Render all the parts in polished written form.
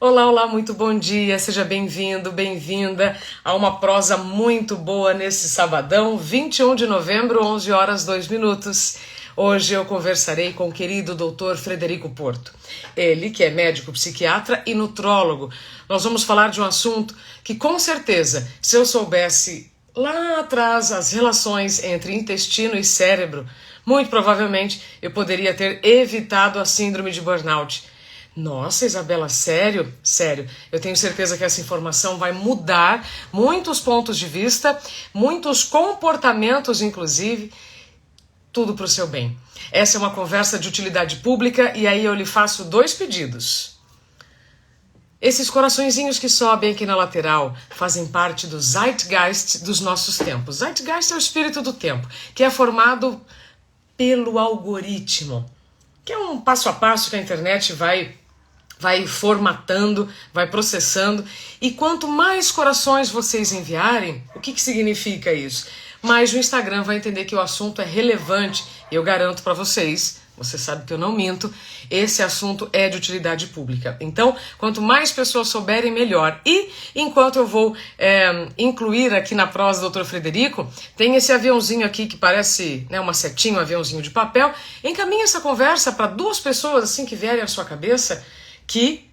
Olá, olá, muito bom dia, seja bem-vindo, bem-vinda a uma prosa muito boa nesse sabadão, 21 de novembro, 11 horas 2 minutos. Hoje eu conversarei com o querido doutor Frederico Porto. Ele, que é médico psiquiatra e nutrólogo. Nós vamos falar de um assunto que, com certeza, se eu soubesse lá atrás as relações entre intestino e cérebro, muito provavelmente eu poderia ter evitado a síndrome de burnout. Nossa, Isabela, sério? Sério. Eu tenho certeza que essa informação vai mudar muitos pontos de vista, muitos comportamentos, inclusive, tudo para o seu bem. Essa é uma conversa de utilidade pública e aí eu lhe faço dois pedidos. Esses coraçõezinhos que sobem aqui na lateral fazem parte do Zeitgeist dos nossos tempos. Zeitgeist é o espírito do tempo, que é formado pelo algoritmo, que é um passo a passo que a internet vai formatando, vai processando, e quanto mais corações vocês enviarem, o que significa isso? Mais o Instagram vai entender que o assunto é relevante, e eu garanto para vocês, você sabe que eu não minto, esse assunto é de utilidade pública. Então, quanto mais pessoas souberem, melhor. E, enquanto eu vou incluir aqui na prosa do Dr. Frederico, tem esse aviãozinho aqui que parece, né, uma setinha, um aviãozinho de papel. Encaminhe essa conversa para duas pessoas assim que vierem à sua cabeça, que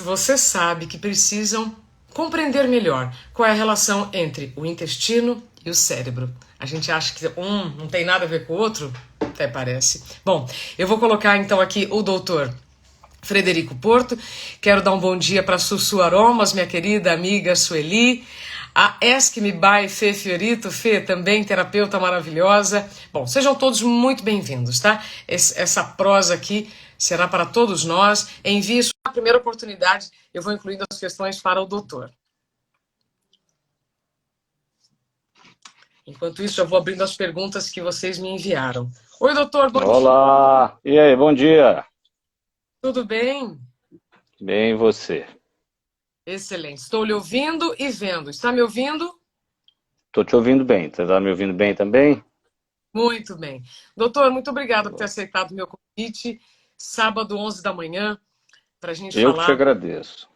você sabe que precisam compreender melhor qual é a relação entre o intestino e o cérebro. A gente acha que um não tem nada a ver com o outro, até parece. Bom, eu vou colocar então aqui o doutor Frederico Porto. Quero dar um bom dia para Sussu Aromas, minha querida amiga Sueli. A Ask Me by Fê Fiorito, Fê, também terapeuta maravilhosa. Bom, sejam todos muito bem-vindos, tá? Essa prosa aqui será para todos nós. Envie isso na primeira oportunidade. Eu vou incluindo as questões para o doutor. Enquanto isso, eu vou abrindo as perguntas que vocês me enviaram. Oi, doutor, bom dia. Olá! E aí, bom dia? Tudo bem? Bem, e você? Excelente. Estou lhe ouvindo e vendo. Está me ouvindo? Estou te ouvindo bem. Você está me ouvindo bem também? Muito bem. Doutor, muito obrigada por ter aceitado o meu convite. Sábado, 11 da manhã, para a gente Eu que te falar agradeço.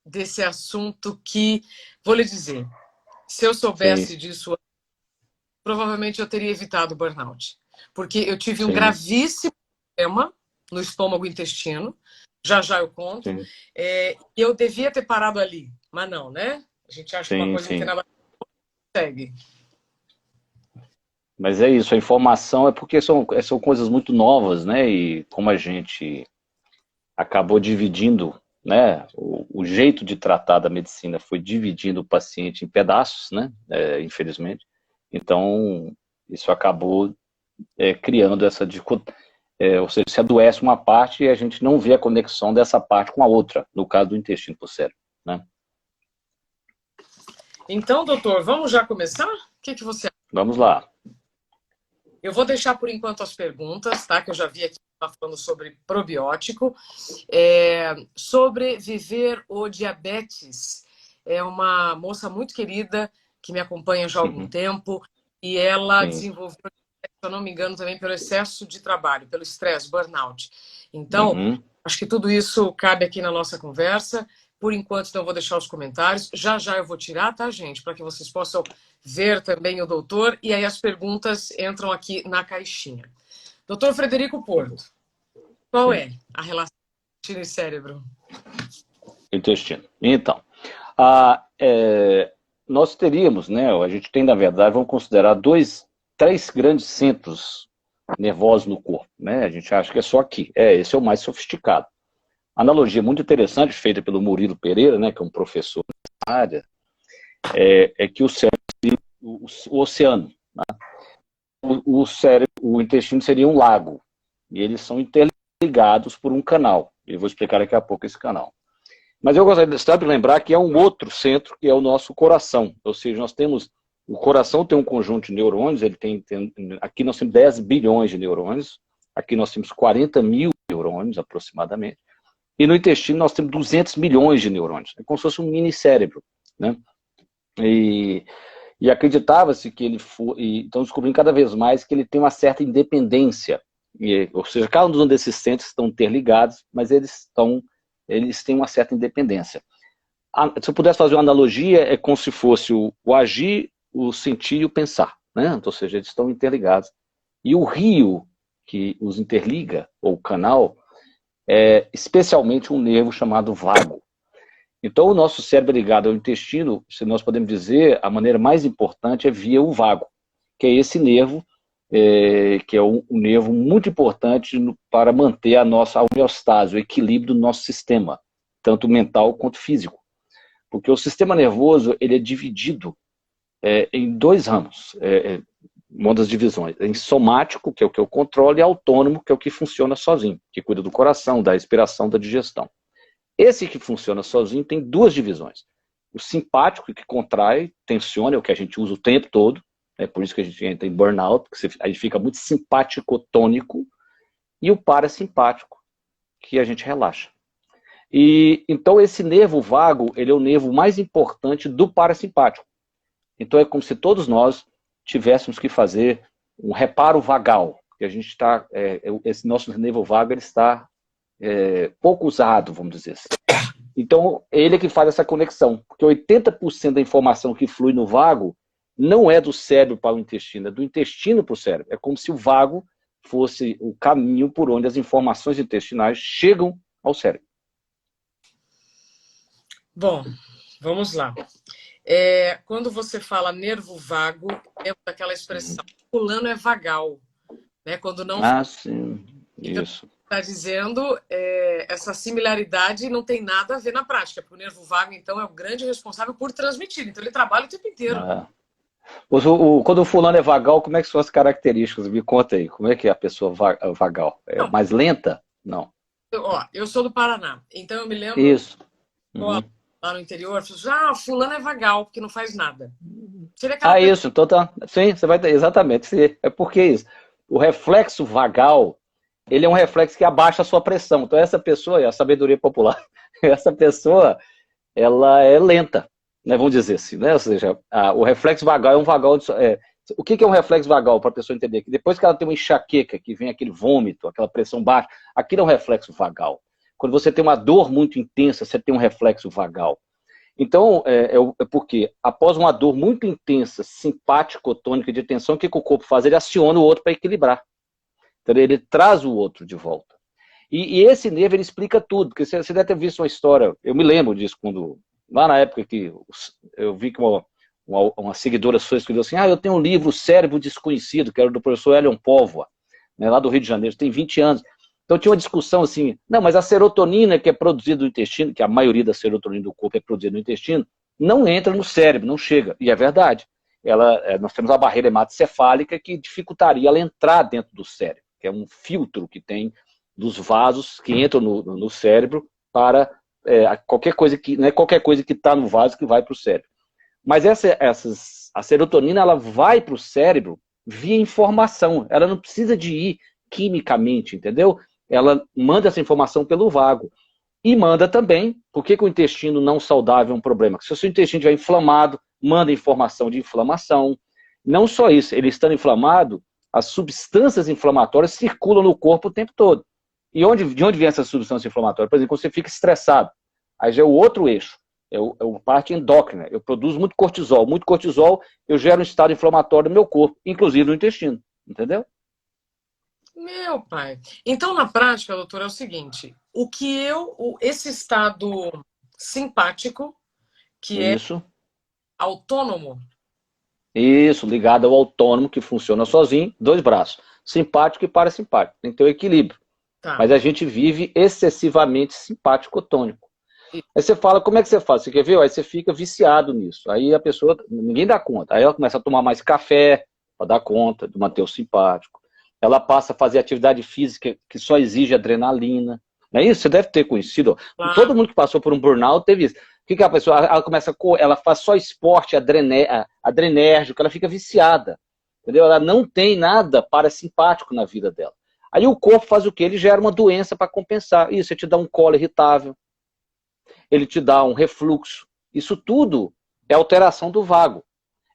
desse assunto que, vou lhe dizer, se eu Sim, soubesse disso, provavelmente eu teria evitado o burnout. Porque eu tive um sim, gravíssimo problema no estômago e intestino, já já eu conto, sim, e eu devia ter parado ali, mas não, né? A gente acha que uma sim, coisa não tem sim. nada a ver, segue. Mas é isso, a informação é porque são coisas muito novas, né? E como a gente acabou dividindo, né? O jeito de tratar da medicina foi dividindo o paciente em pedaços, né? Infelizmente. Então, isso acabou criando essa dicotomia. Ou seja, se adoece uma parte e a gente não vê a conexão dessa parte com a outra, no caso do intestino para o cérebro, né? Então, doutor, vamos já começar? O que você acha? Vamos lá. Eu vou deixar por enquanto as perguntas, tá? Que eu já vi aqui falando sobre probiótico. Sobre viver o diabetes. É uma moça muito querida que me acompanha já há algum Uhum. tempo e ela Sim. desenvolveu, se eu não me engano, também pelo excesso de trabalho, pelo estresse, burnout. Então, Uhum. acho que tudo isso cabe aqui na nossa conversa. Por enquanto, então, eu vou deixar os comentários. Já já eu vou tirar, tá, gente? Para que vocês possam ver também o doutor. E aí as perguntas entram aqui na caixinha. Doutor Frederico Porto, qual Sim. é a relação intestino e cérebro? Intestino. Então, a, nós teríamos, né? A gente tem, na verdade, vamos considerar três grandes centros nervosos no corpo, né? A gente acha que é só aqui. Esse é o mais sofisticado. Analogia muito interessante feita pelo Murilo Pereira, né? Que é um professor na área, é que o cérebro seria o oceano. O cérebro, o intestino seria um lago. E eles são interligados por um canal. Eu vou explicar daqui a pouco esse canal. Mas eu gostaria de lembrar que é um outro centro, que é o nosso coração. Ou seja, nós temos. O coração tem um conjunto de neurônios, aqui nós temos 10 bilhões de neurônios, aqui nós temos 40 mil neurônios aproximadamente, e no intestino nós temos 200 milhões de neurônios. É como se fosse um mini cérebro, né? E acreditava-se que ele foi. Então descobrindo cada vez mais que ele tem uma certa independência. Ou seja, cada um desses centros estão interligados, mas eles estão eles têm uma certa independência. Se eu pudesse fazer uma analogia, é como se fosse o agir, o sentir e o pensar, né? Ou seja, eles estão interligados. E o rio que os interliga, ou canal, é especialmente um nervo chamado vago. Então, o nosso cérebro ligado ao intestino, se nós podemos dizer, a maneira mais importante é via o vago, que é esse nervo, que é um nervo muito importante para manter a nossa homeostase, o equilíbrio do nosso sistema, tanto mental quanto físico. Porque o sistema nervoso ele é dividido em dois ramos, uma das divisões, em somático, que é o que eu controlo, e autônomo, que é o que funciona sozinho, que cuida do coração, da respiração, da digestão. Esse que funciona sozinho tem duas divisões. O simpático, que contrai, tensiona, é o que a gente usa o tempo todo, é por isso que a gente entra em burnout, porque a gente fica muito simpático-tônico, e o parasimpático, que a gente relaxa. E então esse nervo vago, ele é o nervo mais importante do parasimpático. Então é como se todos nós tivéssemos que fazer um reparo vagal, que a gente está, esse nosso nervo vago ele está pouco usado, vamos dizer assim. Então ele é que faz essa conexão, porque 80% da informação que flui no vago não é do cérebro para o intestino, é do intestino para o cérebro. É como se o vago fosse o caminho por onde as informações intestinais chegam ao cérebro. Bom, vamos lá. Quando você fala nervo vago, é aquela expressão, fulano é vagal, né? Quando não... Ah, sim, então, isso. Está dizendo, essa similaridade não tem nada a ver na prática, porque o nervo vago, então, é o grande responsável por transmitir, então ele trabalha o tempo inteiro. Quando o fulano é vagal, como é que são as características? Me conta aí, como é que é a pessoa vagal? É mais lenta? Não. Eu sou do Paraná, então eu me lembro... Isso. Lá no interior, fulano é vagal, porque não faz nada. Isso, então tá. Sim, você vai ter, exatamente. É porque isso. O reflexo vagal, ele é um reflexo que abaixa a sua pressão. Então essa pessoa, é a sabedoria popular, essa pessoa, ela é lenta, né? Vamos dizer assim, né? Ou seja, o reflexo vagal é um vagal... o que é um reflexo vagal, para a pessoa entender? Que depois que ela tem uma enxaqueca, que vem aquele vômito, aquela pressão baixa, aquilo é um reflexo vagal. Quando você tem uma dor muito intensa, você tem um reflexo vagal. Então, é porque após uma dor muito intensa, simpático-tônica de tensão, o que o corpo faz? Ele aciona o outro para equilibrar. Então, ele traz o outro de volta. E esse nervo, ele explica tudo. Porque você deve ter visto uma história, eu me lembro disso, lá na época que eu vi que uma seguidora sua escreveu assim, eu tenho um livro Cérebro Desconhecido, que era do professor Elion Póvoa, né, lá do Rio de Janeiro, tem 20 anos. Então tinha uma discussão assim, não, mas a serotonina que é produzida no intestino, que a maioria da serotonina do corpo é produzida no intestino, não entra no cérebro, não chega. E é verdade. Nós temos a barreira hematocefálica que dificultaria ela entrar dentro do cérebro, que é um filtro que tem dos vasos que entram no cérebro para qualquer coisa que, não é qualquer coisa que está no vaso que vai para o cérebro. Mas a serotonina ela vai para o cérebro via informação, ela não precisa de ir quimicamente, entendeu? Ela manda essa informação pelo vago. E manda também, por que o intestino não saudável é um problema? Se o seu intestino estiver inflamado, manda informação de inflamação. Não só isso, ele estando inflamado, as substâncias inflamatórias circulam no corpo o tempo todo. E de onde vem essa substância inflamatória? Por exemplo, quando você fica estressado, aí já é o outro eixo, é a parte endócrina. Eu produzo muito cortisol, eu gero um estado inflamatório no meu corpo, inclusive no intestino, entendeu? Meu pai. Então, na prática, doutor, é o seguinte, esse estado simpático, que Isso. é autônomo. Isso, ligado ao autônomo, que funciona sozinho, dois braços, simpático e parasimpático, tem que ter o equilíbrio. Tá. Mas a gente vive excessivamente simpático-tônico. Aí você fala, como é que você faz? Você quer ver? Aí você fica viciado nisso. Aí a pessoa, ninguém dá conta. Aí ela começa a tomar mais café para dar conta de manter o simpático. Ela passa a fazer atividade física que só exige adrenalina. Não é isso? Você deve ter conhecido. Claro. Todo mundo que passou por um burnout teve isso. O que a pessoa, ela faz só esporte adrenérgico, ela fica viciada. Entendeu? Ela não tem nada parasimpático na vida dela. Aí o corpo faz o quê? Ele gera uma doença para compensar. Isso, ele te dá um colo irritável. Ele te dá um refluxo. Isso tudo é alteração do vago.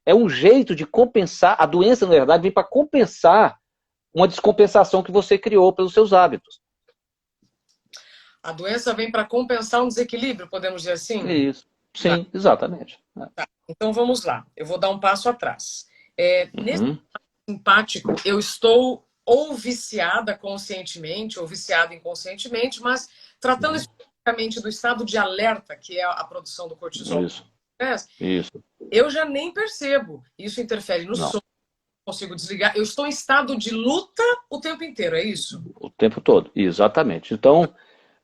É um jeito de compensar. A doença, na verdade, vem para compensar uma descompensação que você criou pelos seus hábitos. A doença vem para compensar um desequilíbrio, podemos dizer assim? Isso. Sim, Tá. exatamente. Tá. Então vamos lá. Eu vou dar um passo atrás. Nesse Uhum. simpático, eu estou ou viciada conscientemente ou viciada inconscientemente, mas tratando especificamente do estado de alerta, que é a produção do cortisol, Isso, isso. eu já nem percebo. Isso interfere no Não, sono, consigo desligar. Eu estou em estado de luta o tempo inteiro, é isso? o tempo todo. Exatamente. Então,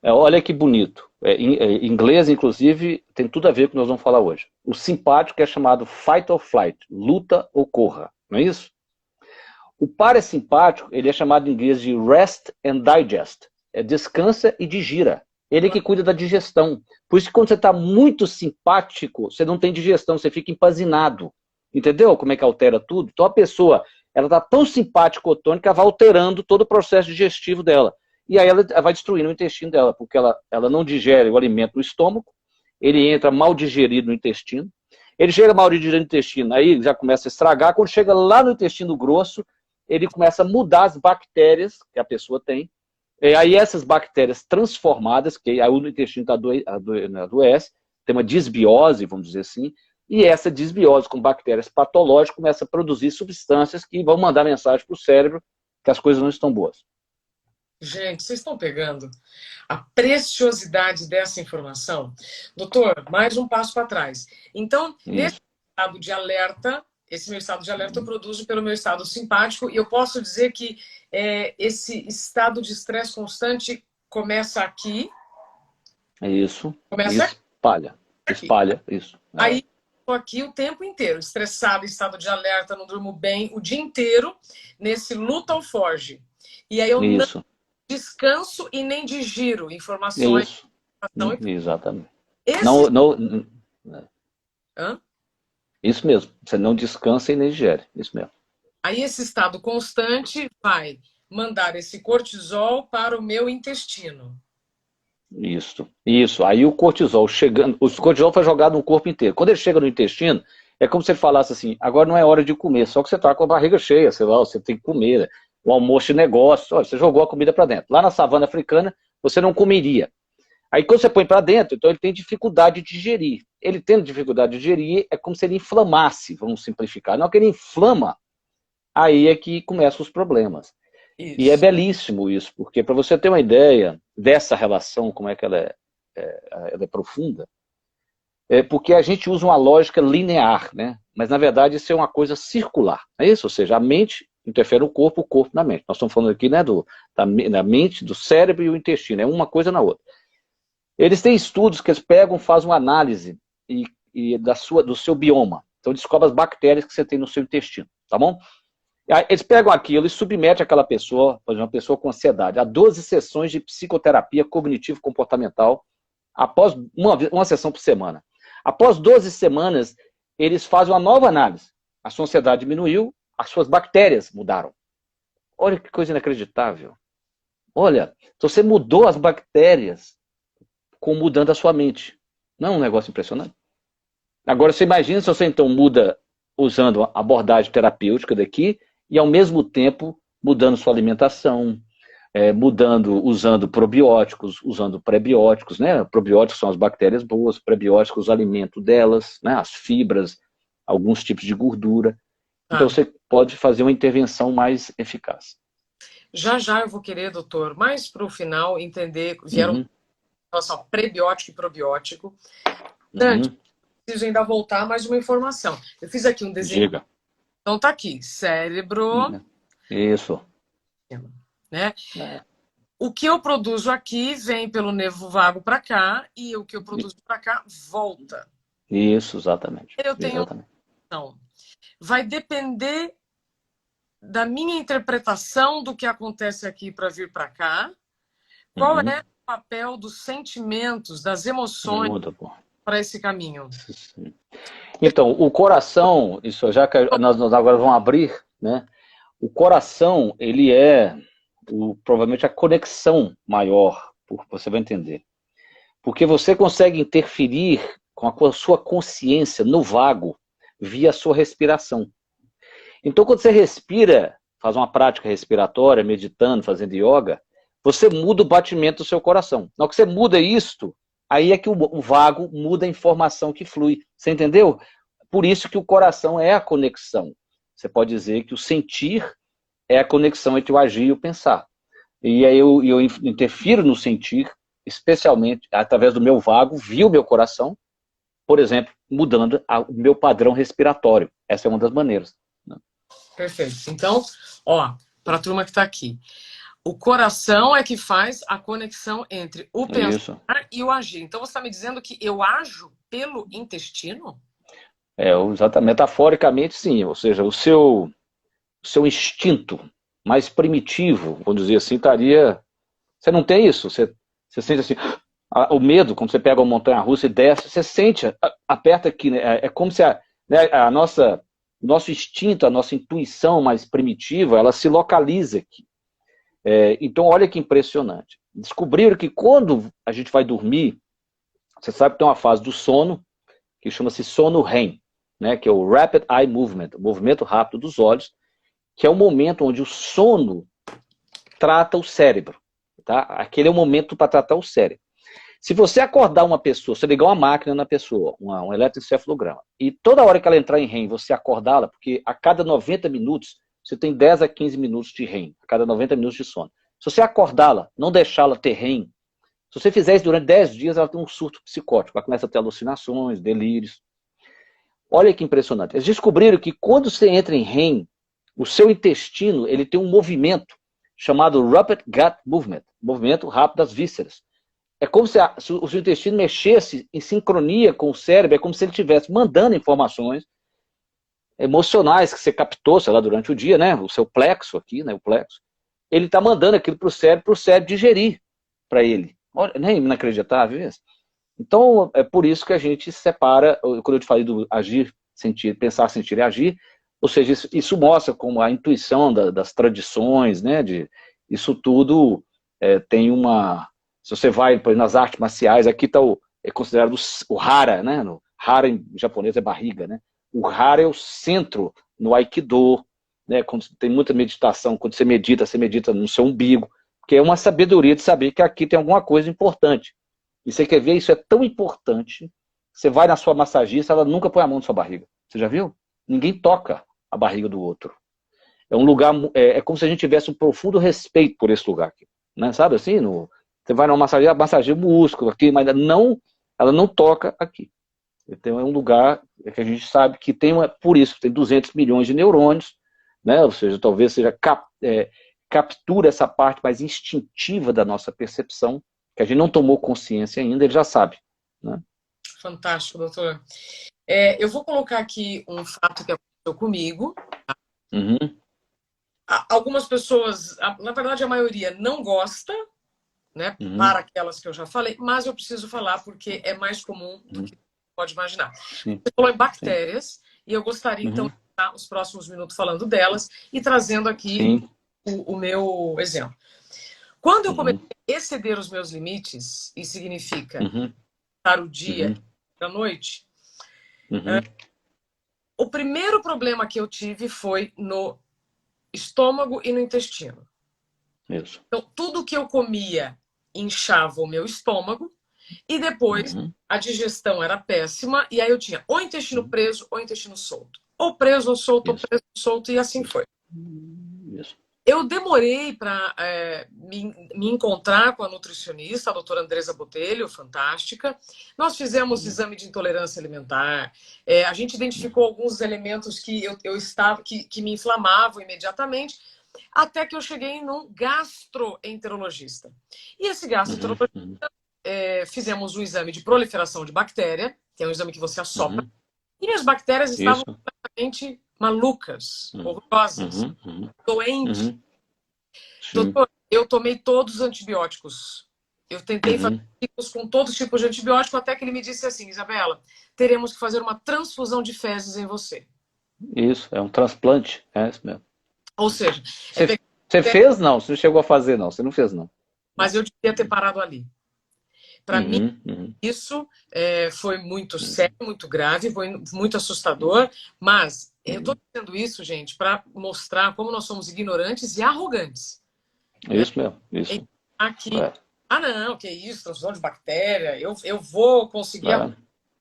olha que bonito. Em inglês, inclusive, tem tudo a ver com o que nós vamos falar hoje. O simpático é chamado fight or flight, luta ou corra, não é isso? O parasimpático, ele é chamado em inglês de rest and digest. É descansa e digira. Ele é que cuida da digestão. Por isso que quando você está muito simpático, você não tem digestão, você fica empazinado. Entendeu como é que altera tudo? Então a pessoa, ela está tão simpático-otônica, ela vai alterando todo o processo digestivo dela. E aí ela vai destruindo o intestino dela, porque ela não digere o alimento no estômago, ele entra mal digerido no intestino, ele chega mal digerido no intestino, aí já começa a estragar, quando chega lá no intestino grosso, ele começa a mudar as bactérias que a pessoa tem, e aí essas bactérias transformadas, que aí o intestino adoece, tem uma disbiose, vamos dizer assim, e essa disbiose com bactérias patológicas começa a produzir substâncias que vão mandar mensagem para o cérebro que as coisas não estão boas. Gente, vocês estão pegando a preciosidade dessa informação? Doutor, mais um passo para trás. Então, nesse Isso. estado de alerta, esse meu estado de alerta eu produzo pelo meu estado simpático, e eu posso dizer que esse estado de estresse constante começa aqui. Isso. Começa Espalha. aqui. Espalha, isso. Aí, estou aqui o tempo inteiro, estressado, estado de alerta, não durmo bem, o dia inteiro, nesse luta ou foge. E aí eu não Isso. descanso e nem digiro informações. Isso. Exatamente. Esse... Não, não, Hã? isso mesmo. Você não descansa e nem digere. Isso mesmo. Aí esse estado constante vai mandar esse cortisol para o meu intestino. Isso. Isso. Aí o cortisol chegando. O cortisol foi jogado no corpo inteiro. Quando ele chega no intestino, é como se ele falasse assim: agora não é hora de comer, só que você está com a barriga cheia, sei lá, você tem que comer. O almoço de negócio, olha, você jogou a comida para dentro. Lá na savana africana, você não comeria. Aí quando você põe para dentro, então ele tem dificuldade de digerir. Ele tendo dificuldade de digerir, é como se ele inflamasse, vamos simplificar. Não é que ele inflama, aí é que começam os problemas. Isso. E é belíssimo isso, porque para você ter uma ideia dessa relação, como é que ela é profunda, é porque a gente usa uma lógica linear, né? Mas na verdade isso é uma coisa circular, é isso? Ou seja, a mente interfere no corpo, o corpo na mente. Nós estamos falando aqui, né, da mente, do cérebro e o intestino, é uma coisa na outra. Eles têm estudos que eles pegam, fazem uma análise do seu bioma. Então descobrem as bactérias que você tem no seu intestino, tá bom? Aí, eles pegam aquilo e submetem aquela pessoa, por exemplo, uma pessoa com ansiedade, a 12 sessões de psicoterapia cognitivo-comportamental, após uma sessão por semana. Após 12 semanas, eles fazem uma nova análise. A sua ansiedade diminuiu, as suas bactérias mudaram. Olha que coisa inacreditável. Olha, você mudou as bactérias mudando a sua mente. Não é um negócio impressionante? Agora, você imagina se você então muda usando a abordagem terapêutica daqui e ao mesmo tempo mudando sua alimentação, usando probióticos, usando prebióticos, né? Probióticos são as bactérias boas, prebióticos, o alimento delas, né? As fibras, alguns tipos de gordura. Então você pode fazer uma intervenção mais eficaz. Já já eu vou querer, doutor, mais para o final entender, vieram relação a prebiótico e probiótico. Dante, preciso ainda voltar mais uma informação. Eu fiz aqui um desenho. Diga. Então tá aqui, cérebro. Isso. Né? O que eu produzo aqui vem pelo nervo vago para cá e o que eu produzo para cá volta. Isso, exatamente. Eu tenho então, vai depender da minha interpretação do que acontece aqui para vir para cá. Qual é o papel dos sentimentos, das emoções para esse caminho? Então, o coração, isso já que nós agora vamos abrir, né? O coração, ele é provavelmente a conexão maior, você vai entender. Porque você consegue interferir com a sua consciência no vago via a sua respiração. Então, quando você respira, faz uma prática respiratória, meditando, fazendo yoga, você muda o batimento do seu coração. Na hora que você muda isto, aí é que o vago muda a informação que flui. Você entendeu? Por isso que o coração é a conexão. Você pode dizer que o sentir é a conexão entre o agir e o pensar. E aí eu interfiro no sentir, especialmente através do meu vago, via o meu coração, por exemplo, mudando o meu padrão respiratório. Essa é uma das maneiras. Né? Perfeito. Então, ó, para a turma que está aqui, o coração é que faz a conexão entre o pensar e o agir. Então, você está me dizendo que eu ajo pelo intestino? Exatamente. Metaforicamente, sim. Ou seja, o seu instinto mais primitivo, vamos dizer assim, estaria... Você não tem isso? Você sente assim... O medo, quando você pega uma montanha-russa e desce, você sente, aperta aqui, né? É como se nosso instinto, a nossa intuição mais primitiva, ela se localiza aqui. Então, olha que impressionante. Descobriram que quando a gente vai dormir, você sabe que tem uma fase do sono, que chama-se sono REM, né? Que é o Rapid Eye Movement, o movimento rápido dos olhos, que é o momento onde o sono trata o cérebro. Tá? Aquele é o momento para tratar o cérebro. Se você acordar uma pessoa, você ligar uma máquina na pessoa, um eletroencefalograma, e toda hora que ela entrar em REM, você acordá-la, porque a cada 90 minutos, você tem 10 a 15 minutos de REM, a cada 90 minutos de sono. Se você acordá-la, não deixá-la ter REM, se você fizer isso durante 10 dias, ela tem um surto psicótico, ela começa a ter alucinações, delírios. Olha que impressionante. Eles descobriram que quando você entra em REM, o seu intestino ele tem um movimento chamado Rapid Gut Movement, movimento rápido das vísceras. É como se o seu intestino mexesse em sincronia com o cérebro, é como se ele estivesse mandando informações emocionais que você captou, sei lá, durante o dia, né? O seu plexo aqui, né? O plexo. Ele está mandando aquilo para o cérebro digerir para ele. Olha, não é inacreditável isso? Então, é por isso que a gente separa, quando eu te falei do agir, sentir, pensar, sentir e agir, ou seja, isso mostra como a intuição das tradições, né? Isso tudo tem uma... Se você vai nas artes marciais, aqui está é considerado o hara, né? Hara em japonês é barriga, né? O hara é o centro no aikido, né? Quando tem muita meditação, quando você medita no seu umbigo, porque é uma sabedoria de saber que aqui tem alguma coisa importante. E você quer ver, isso é tão importante, você vai na sua massagista, ela nunca põe a mão na sua barriga. Você já viu? Ninguém toca a barriga do outro. É um lugar, é como se a gente tivesse um profundo respeito por esse lugar aqui. Né? Sabe assim? Você vai numa massageira, massageia o músculo aqui, mas ela não toca aqui. Então é um lugar que a gente sabe que tem, por isso, tem 200 milhões de neurônios, né? Ou seja, talvez seja captura essa parte mais instintiva da nossa percepção, que a gente não tomou consciência ainda, ele já sabe. Né? Fantástico, doutor. Eu vou colocar aqui um fato que aconteceu comigo. Uhum. Algumas pessoas, na verdade a maioria, não gosta, né? Uhum. Para aquelas que eu já falei, mas eu preciso falar porque é mais comum do que você pode imaginar. Sim. Você falou em bactérias, e eu gostaria, então, de passar os próximos minutos falando delas e trazendo aqui o meu exemplo. Quando eu comecei a exceder os meus limites, e significa estar o dia e a noite, o primeiro problema que eu tive foi no estômago e no intestino. Isso. Então, tudo que eu comia inchava o meu estômago e depois a digestão era péssima e aí eu tinha ou intestino preso ou intestino solto. Ou preso ou solto, ou preso ou solto e assim foi. Isso. Eu demorei para me encontrar com a nutricionista, a doutora Andresa Botelho, fantástica. Nós fizemos exame de intolerância alimentar. A gente identificou alguns elementos que eu estava que me inflamavam imediatamente, até que eu cheguei num gastroenterologista. E esse gastroenterologista, fizemos um exame de proliferação de bactéria, que é um exame que você assopra, e as bactérias estavam completamente malucas, horrorosas, doentes. Doutor, eu tomei todos os antibióticos. Eu tentei fazer ciclos com todos os tipos de antibiótico, até que ele me disse assim, Isabela, teremos que fazer uma transfusão de fezes em você. Isso, é um transplante, é isso mesmo. Ou seja... Você fez, não? Você não chegou a fazer, não. Você não fez, não. Mas eu devia ter parado ali. Para mim, isso foi muito sério, muito grave, foi muito assustador, mas eu estou dizendo isso, gente, para mostrar como nós somos ignorantes e arrogantes. Isso mesmo, isso. aqui. Ah, não, que isso, transfusão de bactéria, eu vou conseguir de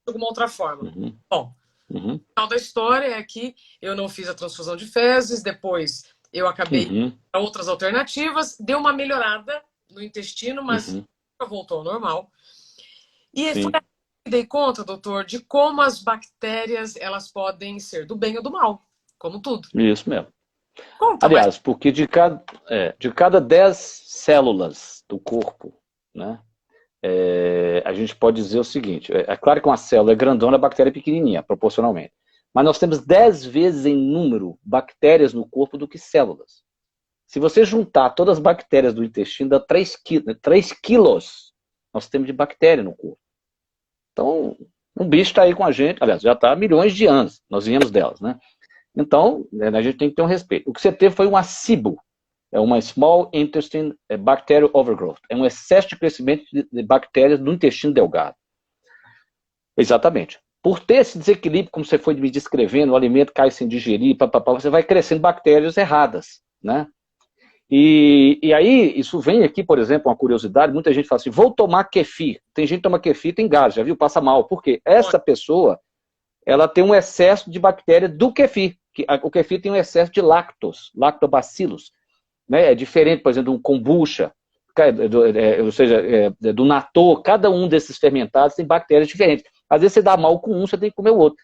alguma outra forma. Bom, o final da história é que eu não fiz a transfusão de fezes, depois eu acabei com outras alternativas, deu uma melhorada no intestino, mas nunca voltou ao normal. E foi aí que eu me dei conta, doutor, de como as bactérias elas podem ser do bem ou do mal, como tudo. Isso mesmo. Conta, aliás, porque de cada 10 células do corpo, né, a gente pode dizer o seguinte, é claro que uma célula é grandona, a bactéria é pequenininha, proporcionalmente. Mas nós temos 10 vezes em número bactérias no corpo do que células. Se você juntar todas as bactérias do intestino, dá 3 quilos nós temos de bactéria no corpo. Então, um bicho está aí com a gente, aliás, já está há milhões de anos, nós viemos delas, né? Então, a gente tem que ter um respeito. O que você teve foi uma SIBO, é uma Small Intestine Bacterial Overgrowth, é um excesso de crescimento de bactérias no intestino delgado. Exatamente. Por ter esse desequilíbrio, como você foi me descrevendo, o alimento cai sem digerir, você vai crescendo bactérias erradas, né? E aí, isso vem aqui, por exemplo, uma curiosidade, muita gente fala assim, vou tomar kefir. Tem gente que toma kefir, tem gás, já viu? Passa mal. Por quê? Essa pessoa, ela tem um excesso de bactéria do kefir. O kefir tem um excesso de lactobacillus. Né? É diferente, por exemplo, do kombucha, ou seja, do natô. Cada um desses fermentados tem bactérias diferentes. Às vezes você dá mal com um, você tem que comer o outro.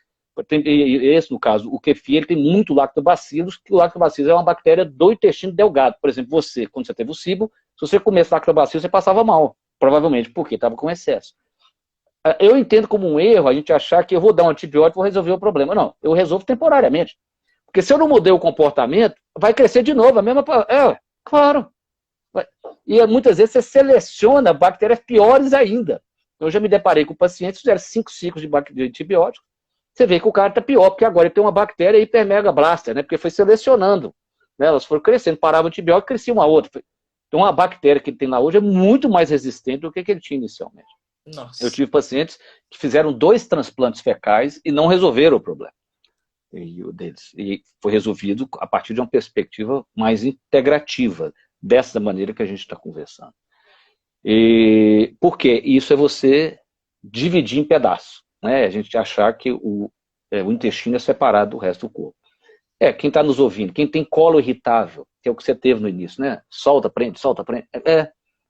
Esse, no caso, o kefir, ele tem muito lactobacillus, que o lactobacillus é uma bactéria do intestino delgado. Por exemplo, você, quando você teve o SIBO, se você comesse lactobacillus, você passava mal, provavelmente, porque estava com excesso. Eu entendo como um erro a gente achar que eu vou dar um antibiótico e vou resolver o problema. Não, eu resolvo temporariamente. Porque se eu não mudei o comportamento, vai crescer de novo. A mesma. Claro. E muitas vezes você seleciona bactérias piores ainda. Eu já me deparei com pacientes que fizeram 5 ciclos de antibióticos. Você vê que o cara está pior, porque agora ele tem uma bactéria hipermegablaster, né? Porque foi selecionando. Né? Elas foram crescendo, parava o antibiótico, crescia uma outra. Então a bactéria que ele tem lá hoje é muito mais resistente do que ele tinha inicialmente. Nossa. Eu tive pacientes que fizeram 2 transplantes fecais e não resolveram o problema deles. E foi resolvido a partir de uma perspectiva mais integrativa, dessa maneira que a gente está conversando. Por quê? Isso é você dividir em pedaços. Né? A gente achar que o intestino é separado do resto do corpo. Quem está nos ouvindo, quem tem colo irritável, que é o que você teve no início, né? Solta, prende,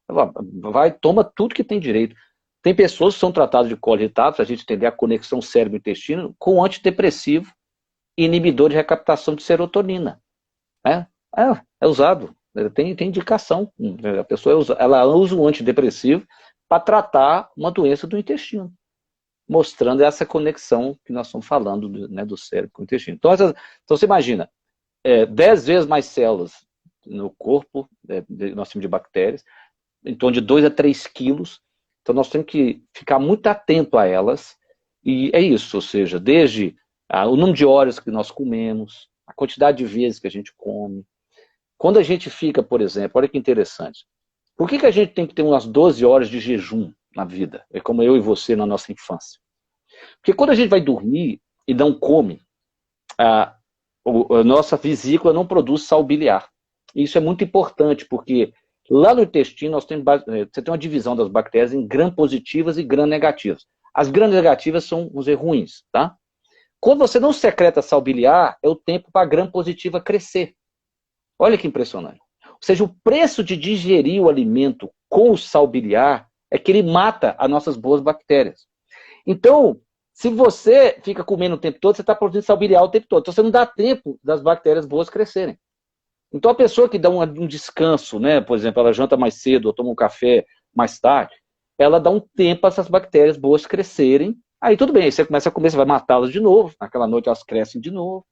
vai, toma tudo que tem direito. Tem pessoas que são tratadas de colo irritável, para a gente entender a conexão cérebro-intestino, com antidepressivo e inibidor de recaptação de serotonina. É usado, tem indicação. A pessoa ela usa um antidepressivo para tratar uma doença do intestino, mostrando essa conexão que nós estamos falando, né, do cérebro com o intestino. Então você imagina, 10 vezes mais células no corpo, nós temos de bactérias, em torno de 2 a 3 quilos. Então nós temos que ficar muito atento a elas, e é isso, ou seja, desde o número de horas que nós comemos, a quantidade de vezes que a gente come. Quando a gente fica, por exemplo, olha que interessante, por que a gente tem que ter umas 12 horas de jejum na vida? É como eu e você na nossa infância. Porque quando a gente vai dormir e não come, a nossa vesícula não produz sal biliar. Isso é muito importante, porque lá no intestino nós temos, você tem uma divisão das bactérias em gram-positivas e gram-negativas. As gram-negativas são, vamos dizer, ruins, tá? Quando você não secreta sal biliar, é o tempo para a gram-positiva crescer. Olha que impressionante. Ou seja, o preço de digerir o alimento com o sal biliar é que ele mata as nossas boas bactérias. Então, se você fica comendo o tempo todo, você está produzindo sal biliar o tempo todo. Então, você não dá tempo das bactérias boas crescerem. Então, a pessoa que dá um descanso, né, por exemplo, ela janta mais cedo ou toma um café mais tarde, ela dá um tempo para essas bactérias boas crescerem. Aí tudo bem, aí você começa a comer, você vai matá-las de novo, naquela noite elas crescem de novo,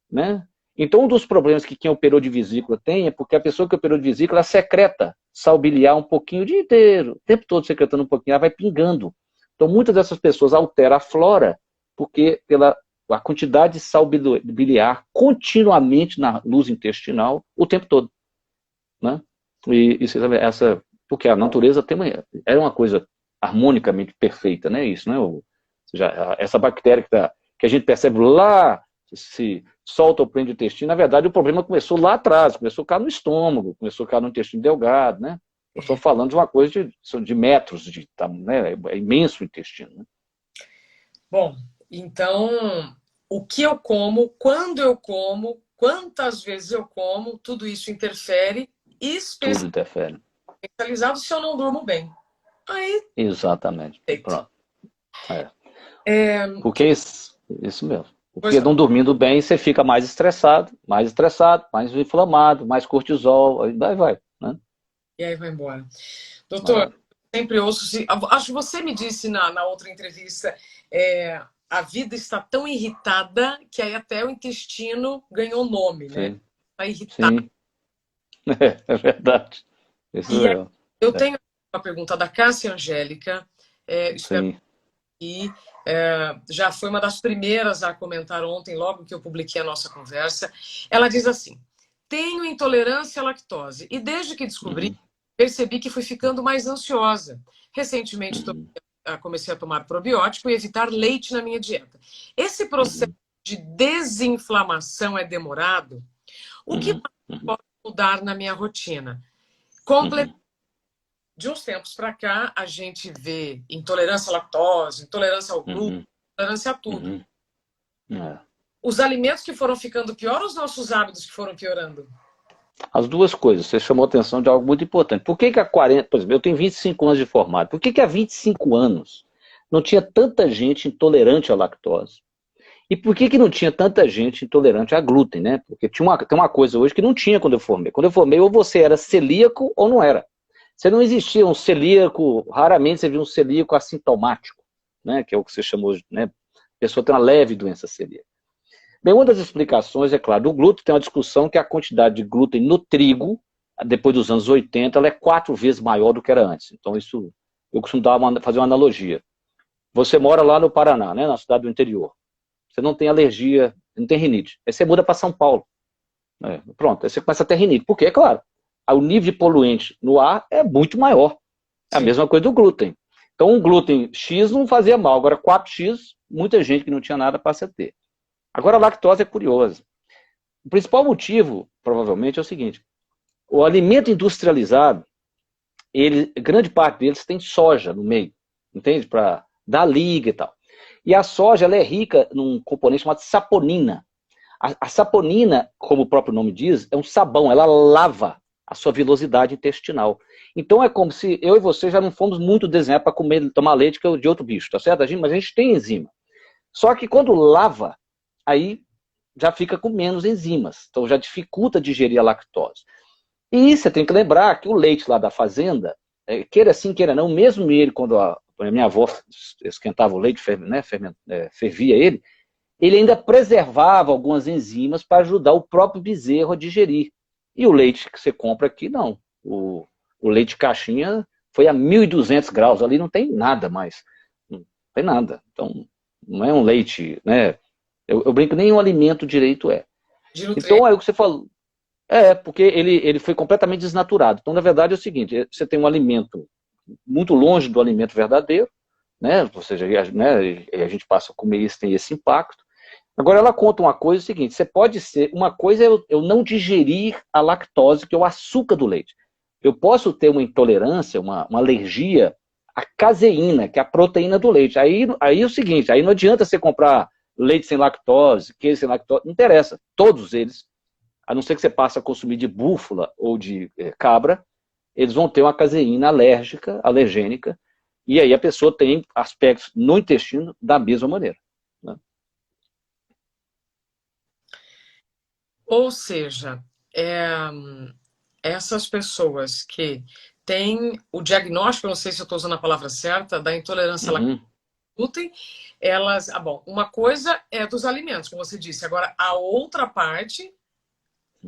né? Então um dos problemas que quem operou de vesícula tem é porque a pessoa que operou de vesícula, ela secreta sal biliar um pouquinho o dia inteiro, o tempo todo secretando um pouquinho, ela vai pingando. Então muitas dessas pessoas alteram a flora, porque pela a quantidade de sal biliar continuamente na luz intestinal o tempo todo, né? Porque a natureza é uma coisa harmonicamente perfeita, né? Isso, né? Essa bactéria que a gente percebe lá, se solta ou prende o intestino, na verdade o problema começou lá atrás, começou a ficar no estômago, começou a ficar no intestino delgado, né? Eu estou falando de uma coisa de metros, né? É imenso o intestino. Né? Bom, então, o que eu como, quando eu como, quantas vezes eu como, tudo isso interfere, Tudo interfere. especializado se eu não durmo bem. Aí, Exatamente. feito. Pronto. É. É, Porque é isso mesmo. pois Porque não. não dormindo bem, você fica mais estressado, mais inflamado, mais cortisol, aí vai. Né? E aí vai embora. Doutor, É. sempre ouço. Acho que você me disse na outra entrevista, a vida está tão irritada que aí até o intestino ganhou nome, né? Sim, Está irritado. sim. É verdade. Isso E aí, é. eu É. tenho uma pergunta da Cássia Angélica, espero Sim. que já foi uma das primeiras a comentar ontem, logo que eu publiquei a nossa conversa. Ela diz assim: tenho intolerância à lactose e desde que descobri, Uhum, percebi que fui ficando mais ansiosa. Recentemente uhum, comecei a tomar probiótico e evitar leite na minha dieta. Esse processo uhum, de desinflamação é demorado? O que uhum, mais uhum, pode mudar na minha rotina? uhum, De uns tempos para cá, a gente vê intolerância à lactose, intolerância ao glúten, uhum, intolerância a tudo. uhum. É. Os alimentos que foram ficando pior ou os nossos hábitos que foram piorando? As duas coisas, você chamou atenção de algo muito importante. Por que há 40, por exemplo, eu tenho 25 anos de formado, por que há 25 anos não tinha tanta gente intolerante à lactose? E por que não tinha tanta gente intolerante a glúten, né? Porque tem uma coisa hoje que não tinha quando eu formei. Quando eu formei, ou você era celíaco ou não era. Você não existia um celíaco, raramente você via um celíaco assintomático, né? Que é o que você chamou, né? A pessoa tem uma leve doença celíaca. Bem, uma das explicações, é claro, do glúten tem uma discussão que a quantidade de glúten no trigo, depois dos anos 80, ela é 4 vezes maior do que era antes. Então, isso, eu costumo fazer uma analogia. Você mora lá no Paraná, né, na cidade do interior. Você não tem alergia, não tem rinite. Aí você muda para São Paulo. Pronto, aí você começa a ter rinite. Porque, é claro, o nível de poluente no ar é muito maior. É a Sim. mesma coisa do glúten. Então, um glúten X não fazia mal. Agora, 4X, muita gente que não tinha nada passa a ter. Agora, a lactose é curiosa. O principal motivo, provavelmente, é o seguinte: o alimento industrializado, grande parte deles tem soja no meio, entende? Para dar liga e tal. E a soja ela é rica num componente chamado saponina. A saponina, como o próprio nome diz, é um sabão, ela lava a sua vilosidade intestinal. Então é como se eu e você já não fomos muito desenhados para comer, tomar leite que é de outro bicho, tá certo? Mas a gente tem enzima. Só que quando lava, aí já fica com menos enzimas. Então já dificulta digerir a lactose. E você tem que lembrar que o leite lá da fazenda, queira sim, queira não, mesmo ele, quando a minha avó esquentava o leite, fervia ele ainda preservava algumas enzimas para ajudar o próprio bezerro a digerir. E o leite que você compra aqui, não. O leite caixinha foi a 1.200 graus, ali não tem nada mais. Não tem nada. Então, não é um leite, né? Eu brinco, nem um alimento direito é. De nutrientes. Então, é o que você falou. Porque ele foi completamente desnaturado. Então, na verdade, é o seguinte: você tem um alimento muito longe do alimento verdadeiro, né? Ou seja, né, a gente passa a comer isso, tem esse impacto. Agora, ela conta uma coisa, é o seguinte: você pode ser. Uma coisa é eu não digerir a lactose, que é o açúcar do leite. Eu posso ter uma intolerância, uma alergia à caseína, que é a proteína do leite. Aí é o seguinte: aí não adianta você comprar leite sem lactose, queijo sem lactose, não interessa. Todos eles, a não ser que você passe a consumir de búfala ou de cabra, eles vão ter uma caseína alérgica, alergênica, e aí a pessoa tem aspectos no intestino da mesma maneira. Né? Ou seja, essas pessoas que têm o diagnóstico, eu não sei se eu estou usando a palavra certa, da intolerância à Uhum. glúten, elas. Bom, uma coisa é dos alimentos, como você disse, agora a outra parte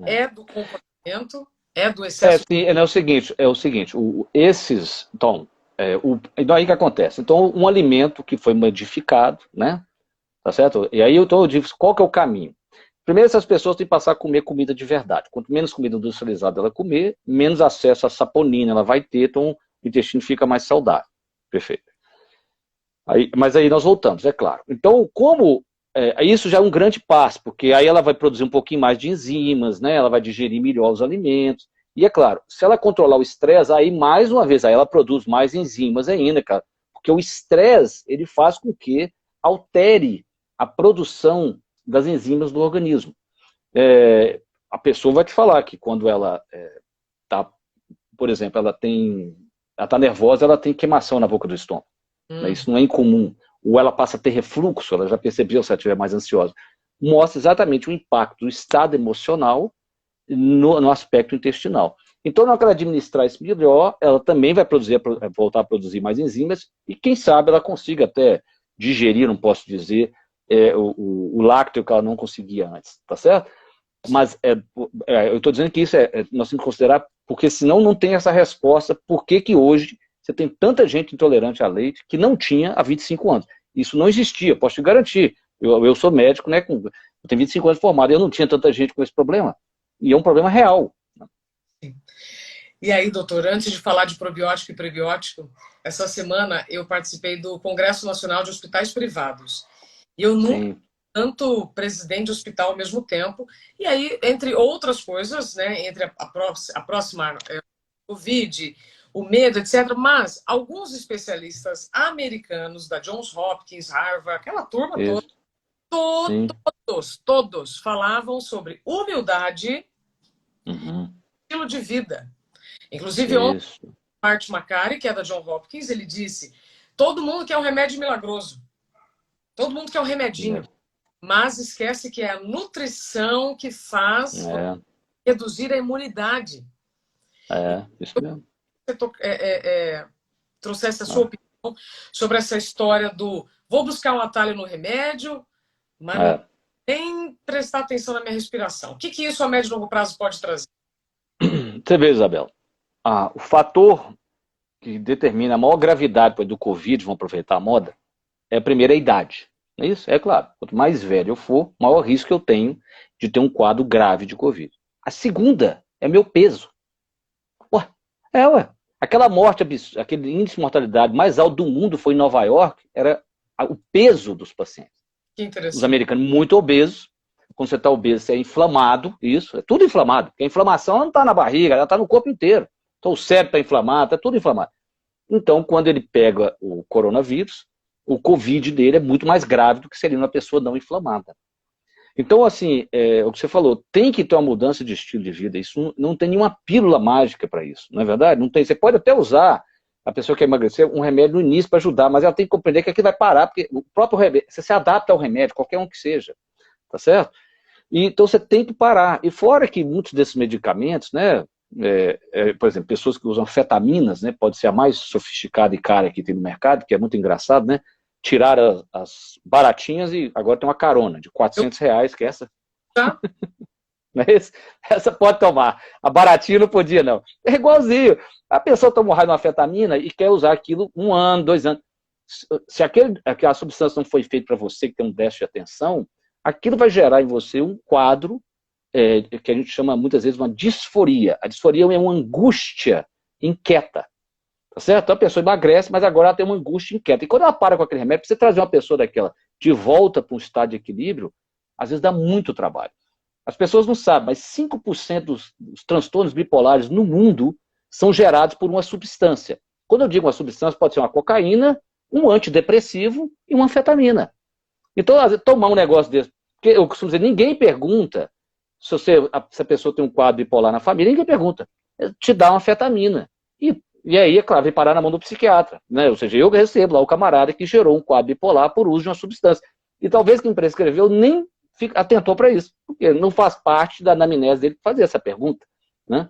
É. é do comportamento, é do excesso. Sim, é o seguinte, então, então aí que acontece? Então, um alimento que foi modificado, né, tá certo? E aí então, eu digo, qual que é o caminho? Primeiro, essas pessoas têm que passar a comer comida de verdade. Quanto menos comida industrializada ela comer, menos acesso à saponina ela vai ter, então o intestino fica mais saudável. Perfeito. Mas aí nós voltamos, é claro. Então, isso já é um grande passo, porque aí ela vai produzir um pouquinho mais de enzimas, né? Ela vai digerir melhor os alimentos. E é claro, se ela controlar o estresse, aí mais uma vez, aí ela produz mais enzimas ainda, cara. Porque o estresse, ele faz com que altere a produção das enzimas do organismo. A pessoa vai te falar que quando ela tá, por exemplo, ela tá nervosa, ela tem queimação na boca do estômago. Né? Isso não é incomum. Ou ela passa a ter refluxo, ela já percebeu se ela estiver mais ansiosa. Mostra exatamente o impacto do estado emocional no aspecto intestinal. Então, na hora que ela administrar isso melhor, ela também vai voltar a produzir mais enzimas e, quem sabe, ela consiga até digerir, não posso dizer, o lácteo que ela não conseguia antes, tá certo? Mas eu estou dizendo que isso nós temos que considerar, porque senão não tem essa resposta, por que hoje você tem tanta gente intolerante a leite que não tinha há 25 anos. Isso não existia, posso te garantir. Eu sou médico, né? Eu tenho 25 anos formado, e eu não tinha tanta gente com esse problema. E é um problema real. Sim. E aí, doutor, antes de falar de probiótico e prebiótico, essa semana eu participei do Congresso Nacional de Hospitais Privados. E eu nunca tanto presidente de hospital ao mesmo tempo. E aí, entre outras coisas, né, entre a próxima Covid, o medo, etc. Mas alguns especialistas americanos da Johns Hopkins, Harvard, aquela turma toda, todos falavam sobre humildade, estilo de vida. Inclusive, ontem, Marty Makary, que é da Johns Hopkins, ele disse: todo mundo quer um remédio milagroso. Você mundo quer um remedinho. Mas esquece que é a nutrição que faz reduzir a imunidade. Isso mesmo. Você trouxesse a sua opinião sobre essa história do vou buscar um atalho no remédio, mas nem prestar atenção na minha respiração. O que isso a médio e longo prazo pode trazer? Você vê, Isabel, o fator que determina a maior gravidade do Covid, vamos aproveitar a moda, é a primeira idade. Não é isso? É claro. Quanto mais velho eu for, maior risco eu tenho de ter um quadro grave de Covid. A segunda é meu peso. Aquela morte, aquele índice de mortalidade mais alto do mundo foi em Nova York, era o peso dos pacientes. Que interessante. Os americanos muito obesos. Quando você está obeso, você é inflamado. Isso, é tudo inflamado. Porque a inflamação não está na barriga, ela está no corpo inteiro. Então o cérebro está inflamado, está tudo inflamado. Então, quando ele pega o coronavírus, o Covid dele é muito mais grave do que seria uma pessoa não inflamada. Então, assim, o que você falou, tem que ter uma mudança de estilo de vida. Isso não tem nenhuma pílula mágica para isso, não é verdade? Não tem. Você pode até usar, a pessoa que quer emagrecer, um remédio no início para ajudar, mas ela tem que compreender que aquilo vai parar, porque o próprio remédio, você se adapta ao remédio, qualquer um que seja, tá certo? Então você tem que parar. E fora que muitos desses medicamentos, né, por exemplo, pessoas que usam anfetaminas, né, pode ser a mais sofisticada e cara que tem no mercado, que é muito engraçado, né? Tiraram as baratinhas e agora tem uma carona de R$400, que é essa. Essa pode tomar. A baratinha não podia, não. É igualzinho. A pessoa toma um raio de uma anfetamina e quer usar aquilo 1 ano, 2 anos. Se aquela substância não foi feita para você, que tem um déficit de atenção, aquilo vai gerar em você um quadro que a gente chama muitas vezes uma disforia. A disforia é uma angústia inquieta. Tá certo? Então a pessoa emagrece, mas agora ela tem uma angústia inquieta. E quando ela para com aquele remédio, para você trazer uma pessoa daquela de volta para um estado de equilíbrio, às vezes dá muito trabalho. As pessoas não sabem, mas 5% dos transtornos bipolares no mundo são gerados por uma substância. Quando eu digo uma substância, pode ser uma cocaína, um antidepressivo e uma anfetamina. Então, às vezes, tomar um negócio desse, porque eu costumo dizer, ninguém pergunta se a pessoa tem um quadro bipolar na família, ninguém pergunta. Te dá uma anfetamina. E aí, é claro, vem parar na mão do psiquiatra. Né? Ou seja, eu recebo lá o camarada que gerou um quadro bipolar por uso de uma substância. E talvez quem prescreveu nem atentou para isso, porque não faz parte da anamnese dele fazer essa pergunta. Né?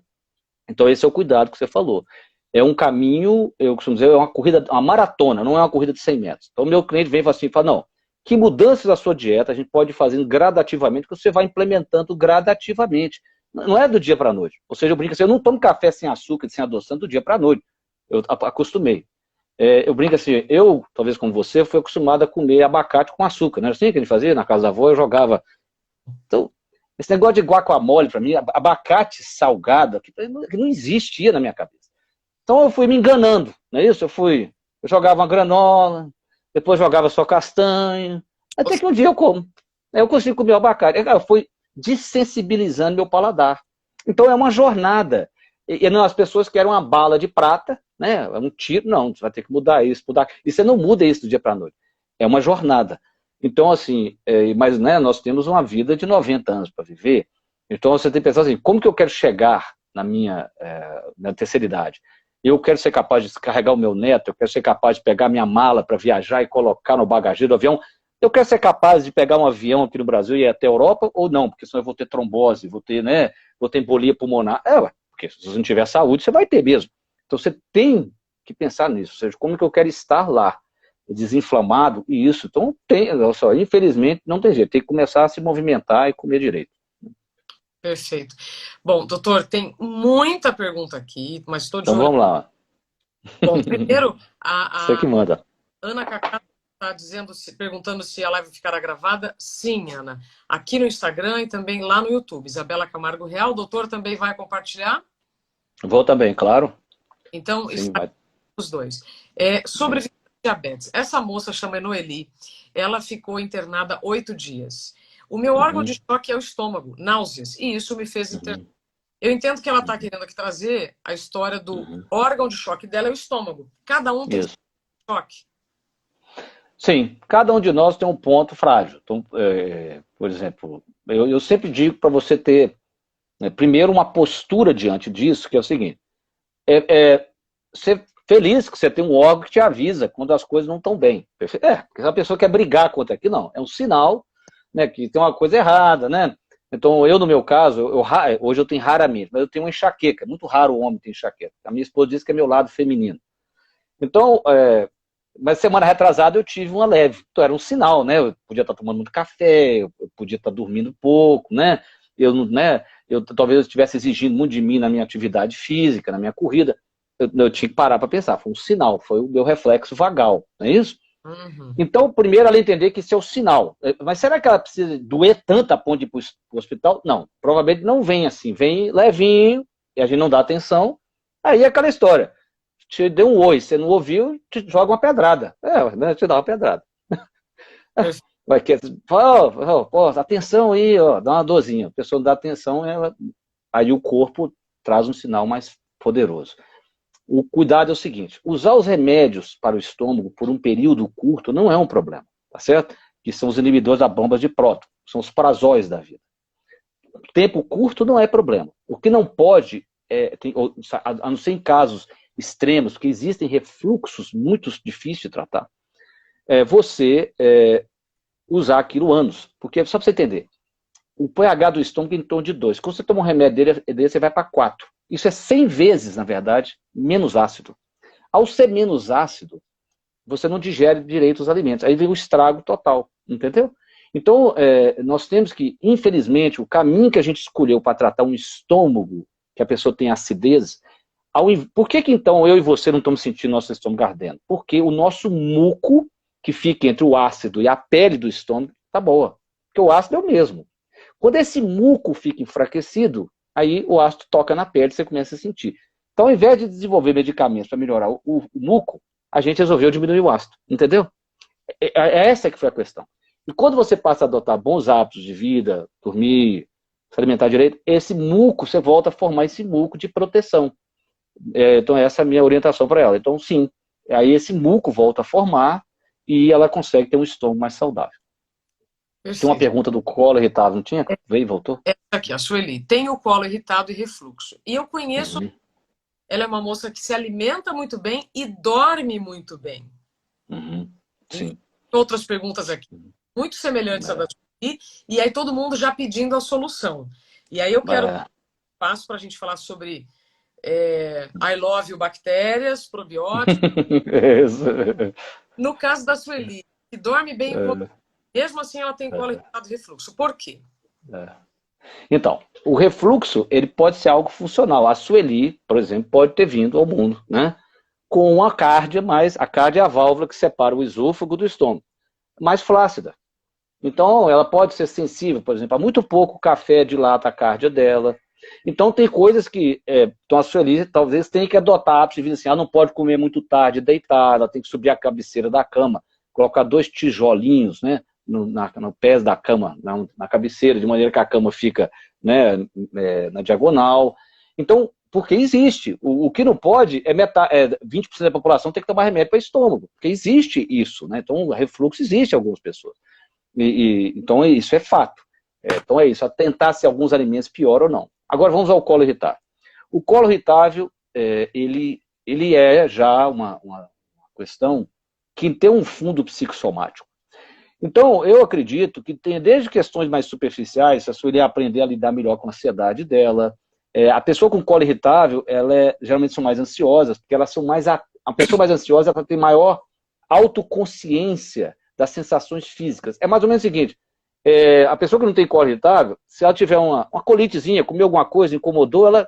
Então esse é o cuidado que você falou. É um caminho, eu costumo dizer, é uma corrida, uma maratona, não é uma corrida de 100 metros. Então o meu cliente vem e fala, não, que mudanças da sua dieta a gente pode ir fazendo gradativamente, que você vai implementando gradativamente. Não é do dia para a noite. Ou seja, eu brinco assim, eu não tomo café sem açúcar, sem adoçante do dia para a noite. Eu acostumei. Eu brinco assim, eu, talvez como você, fui acostumado a comer abacate com açúcar. Não era assim que a gente fazia? Na casa da avó eu jogava. Então, esse negócio de guacamole, para mim, abacate salgado, que não existia na minha cabeça. Então eu fui me enganando, não é isso? Eu jogava uma granola, depois jogava só castanha, até que um dia eu como. Eu consigo comer o abacate. Eu fui dessensibilizando meu paladar. Então é uma jornada. E não, as pessoas querem uma bala de prata, né? Um tiro, não, você vai ter que mudar isso, mudar. E você não muda isso do dia para a noite. É uma jornada. Então, assim, mas né, nós temos uma vida de 90 anos para viver. Então você tem que pensar assim, como que eu quero chegar na terceira idade? Eu quero ser capaz de carregar o meu neto, eu quero ser capaz de pegar minha mala para viajar e colocar no bagageiro do avião. Eu quero ser capaz de pegar um avião aqui no Brasil e ir até a Europa ou não, porque senão eu vou ter trombose, vou ter embolia pulmonar. Porque se você não tiver saúde, você vai ter mesmo. Então você tem que pensar nisso, ou seja, como que eu quero estar lá, desinflamado e isso. Então, infelizmente, não tem jeito, tem que começar a se movimentar e comer direito. Perfeito. Bom, doutor, tem muita pergunta aqui, mas estou de Então olho. vamos lá. Bom, primeiro, Você que manda. Ana Cacá está perguntando se a live ficará gravada. Sim, Ana. Aqui no Instagram e também lá no YouTube. Isabela Camargo Real. O doutor também vai compartilhar? Vou também, claro. Então, sim, vai. Os dois. Sobre diabetes. Essa moça chama Noeli. Ela ficou internada 8 dias. O meu órgão de choque é o estômago, náuseas. E isso me fez internar. Eu entendo que ela está querendo aqui trazer a história do órgão de choque dela é o estômago. Cada um tem choque. Sim, cada um de nós tem um ponto frágil. Então, por exemplo, eu sempre digo para você ter, primeiro, uma postura diante disso, que é o seguinte, ser feliz que você tem um órgão que te avisa quando as coisas não estão bem. Porque se a pessoa quer brigar contra aquilo, não. É um sinal, né, que tem uma coisa errada, né? Então, no meu caso, hoje eu tenho raramente, mas eu tenho uma enxaqueca. É muito raro o homem ter enxaqueca. A minha esposa diz que é meu lado feminino. Então, mas semana retrasada eu tive uma leve. Então era um sinal, né? Eu podia estar tomando muito café, eu podia estar dormindo pouco, né? Talvez eu estivesse exigindo muito de mim na minha atividade física, na minha corrida. Eu tinha que parar para pensar. Foi um sinal, foi o meu reflexo vagal, não é isso? Então, primeiro ela entender que isso é o sinal. Mas será que ela precisa doer tanto a ponto de ir para o hospital? Não, provavelmente não vem assim. Vem levinho, e a gente não dá atenção. Aí é aquela história. Te deu um oi, você não ouviu, te joga uma pedrada. Te dá uma pedrada. Vai que atenção aí, ó, dá uma dorzinha. A pessoa não dá atenção, aí o corpo traz um sinal mais poderoso. O cuidado é o seguinte, usar os remédios para o estômago por um período curto não é um problema, tá certo? Que são os inibidores da bomba de próton, são os prazóis da vida. Tempo curto não é problema. O que não pode, a não ser em casos extremos, porque existem refluxos muito difíceis de tratar, você usar aquilo anos. Porque, só para você entender, o pH do estômago é em torno de 2. Quando você toma um remédio dele você vai para 4. Isso é 100 vezes, na verdade, menos ácido. Ao ser menos ácido, você não digere direito os alimentos. Aí vem o estrago total, entendeu? Então, nós temos que, infelizmente, o caminho que a gente escolheu para tratar um estômago, que a pessoa tem acidez, por que então eu e você não estamos sentindo nosso estômago ardendo? Porque o nosso muco, que fica entre o ácido e a pele do estômago, está boa. Porque o ácido é o mesmo. Quando esse muco fica enfraquecido, aí o ácido toca na pele e você começa a sentir. Então, ao invés de desenvolver medicamentos para melhorar o muco, a gente resolveu diminuir o ácido, entendeu? Essa que foi a questão. E quando você passa a adotar bons hábitos de vida, dormir, se alimentar direito, esse muco, você volta a formar esse muco de proteção. Então, essa é a minha orientação para ela. Então, sim, aí esse muco volta a formar e ela consegue ter um estômago mais saudável. Tem uma pergunta do colo irritado, não tinha? Veio e voltou? Essa aqui, a Sueli. Tem o colo irritado e refluxo. E eu conheço, ela é uma moça que se alimenta muito bem e dorme muito bem. Sim. Outras perguntas aqui, muito semelhantes à da Sueli, e aí todo mundo já pedindo a solução. E aí eu quero passo para a gente falar sobre I love you bactérias, probióticos. No caso da Sueli, que dorme bem, mesmo assim ela tem colo irritado e refluxo. Por quê? Então, o refluxo, ele pode ser algo funcional. A Sueli, por exemplo, pode ter vindo ao mundo, né? Com a cárdia, mas a cárdia é a válvula que separa o esôfago do estômago, mais flácida. Então, ela pode ser sensível, por exemplo, a muito pouco café dilata a cárdia dela. Então, tem coisas que então a Sueli talvez tenha que adotar hábitos de vida assim, ela não pode comer muito tarde, deitar, ela tem que subir a cabeceira da cama, colocar 2 tijolinhos, né, no pés da cama, na cabeceira, de maneira que a cama fica, né, na diagonal. Então, porque existe. O que não pode é, 20% da população tem que tomar remédio para estômago, porque existe isso, né? Então, o refluxo existe em algumas pessoas. Então, isso é fato. Então, é isso. A tentar se alguns alimentos pior ou não. Agora, vamos ao colo irritável. O colo irritável, ele é já uma questão que tem um fundo psicossomático. Então, eu acredito que tem desde questões mais superficiais, se a sua aprender a lidar melhor com a ansiedade dela. A pessoa com colo irritável, geralmente são mais ansiosas, porque elas são mais... A pessoa mais ansiosa, ela tem maior autoconsciência das sensações físicas. É mais ou menos o seguinte, a pessoa que não tem colo irritável, se ela tiver uma colitezinha, comeu alguma coisa, incomodou, ela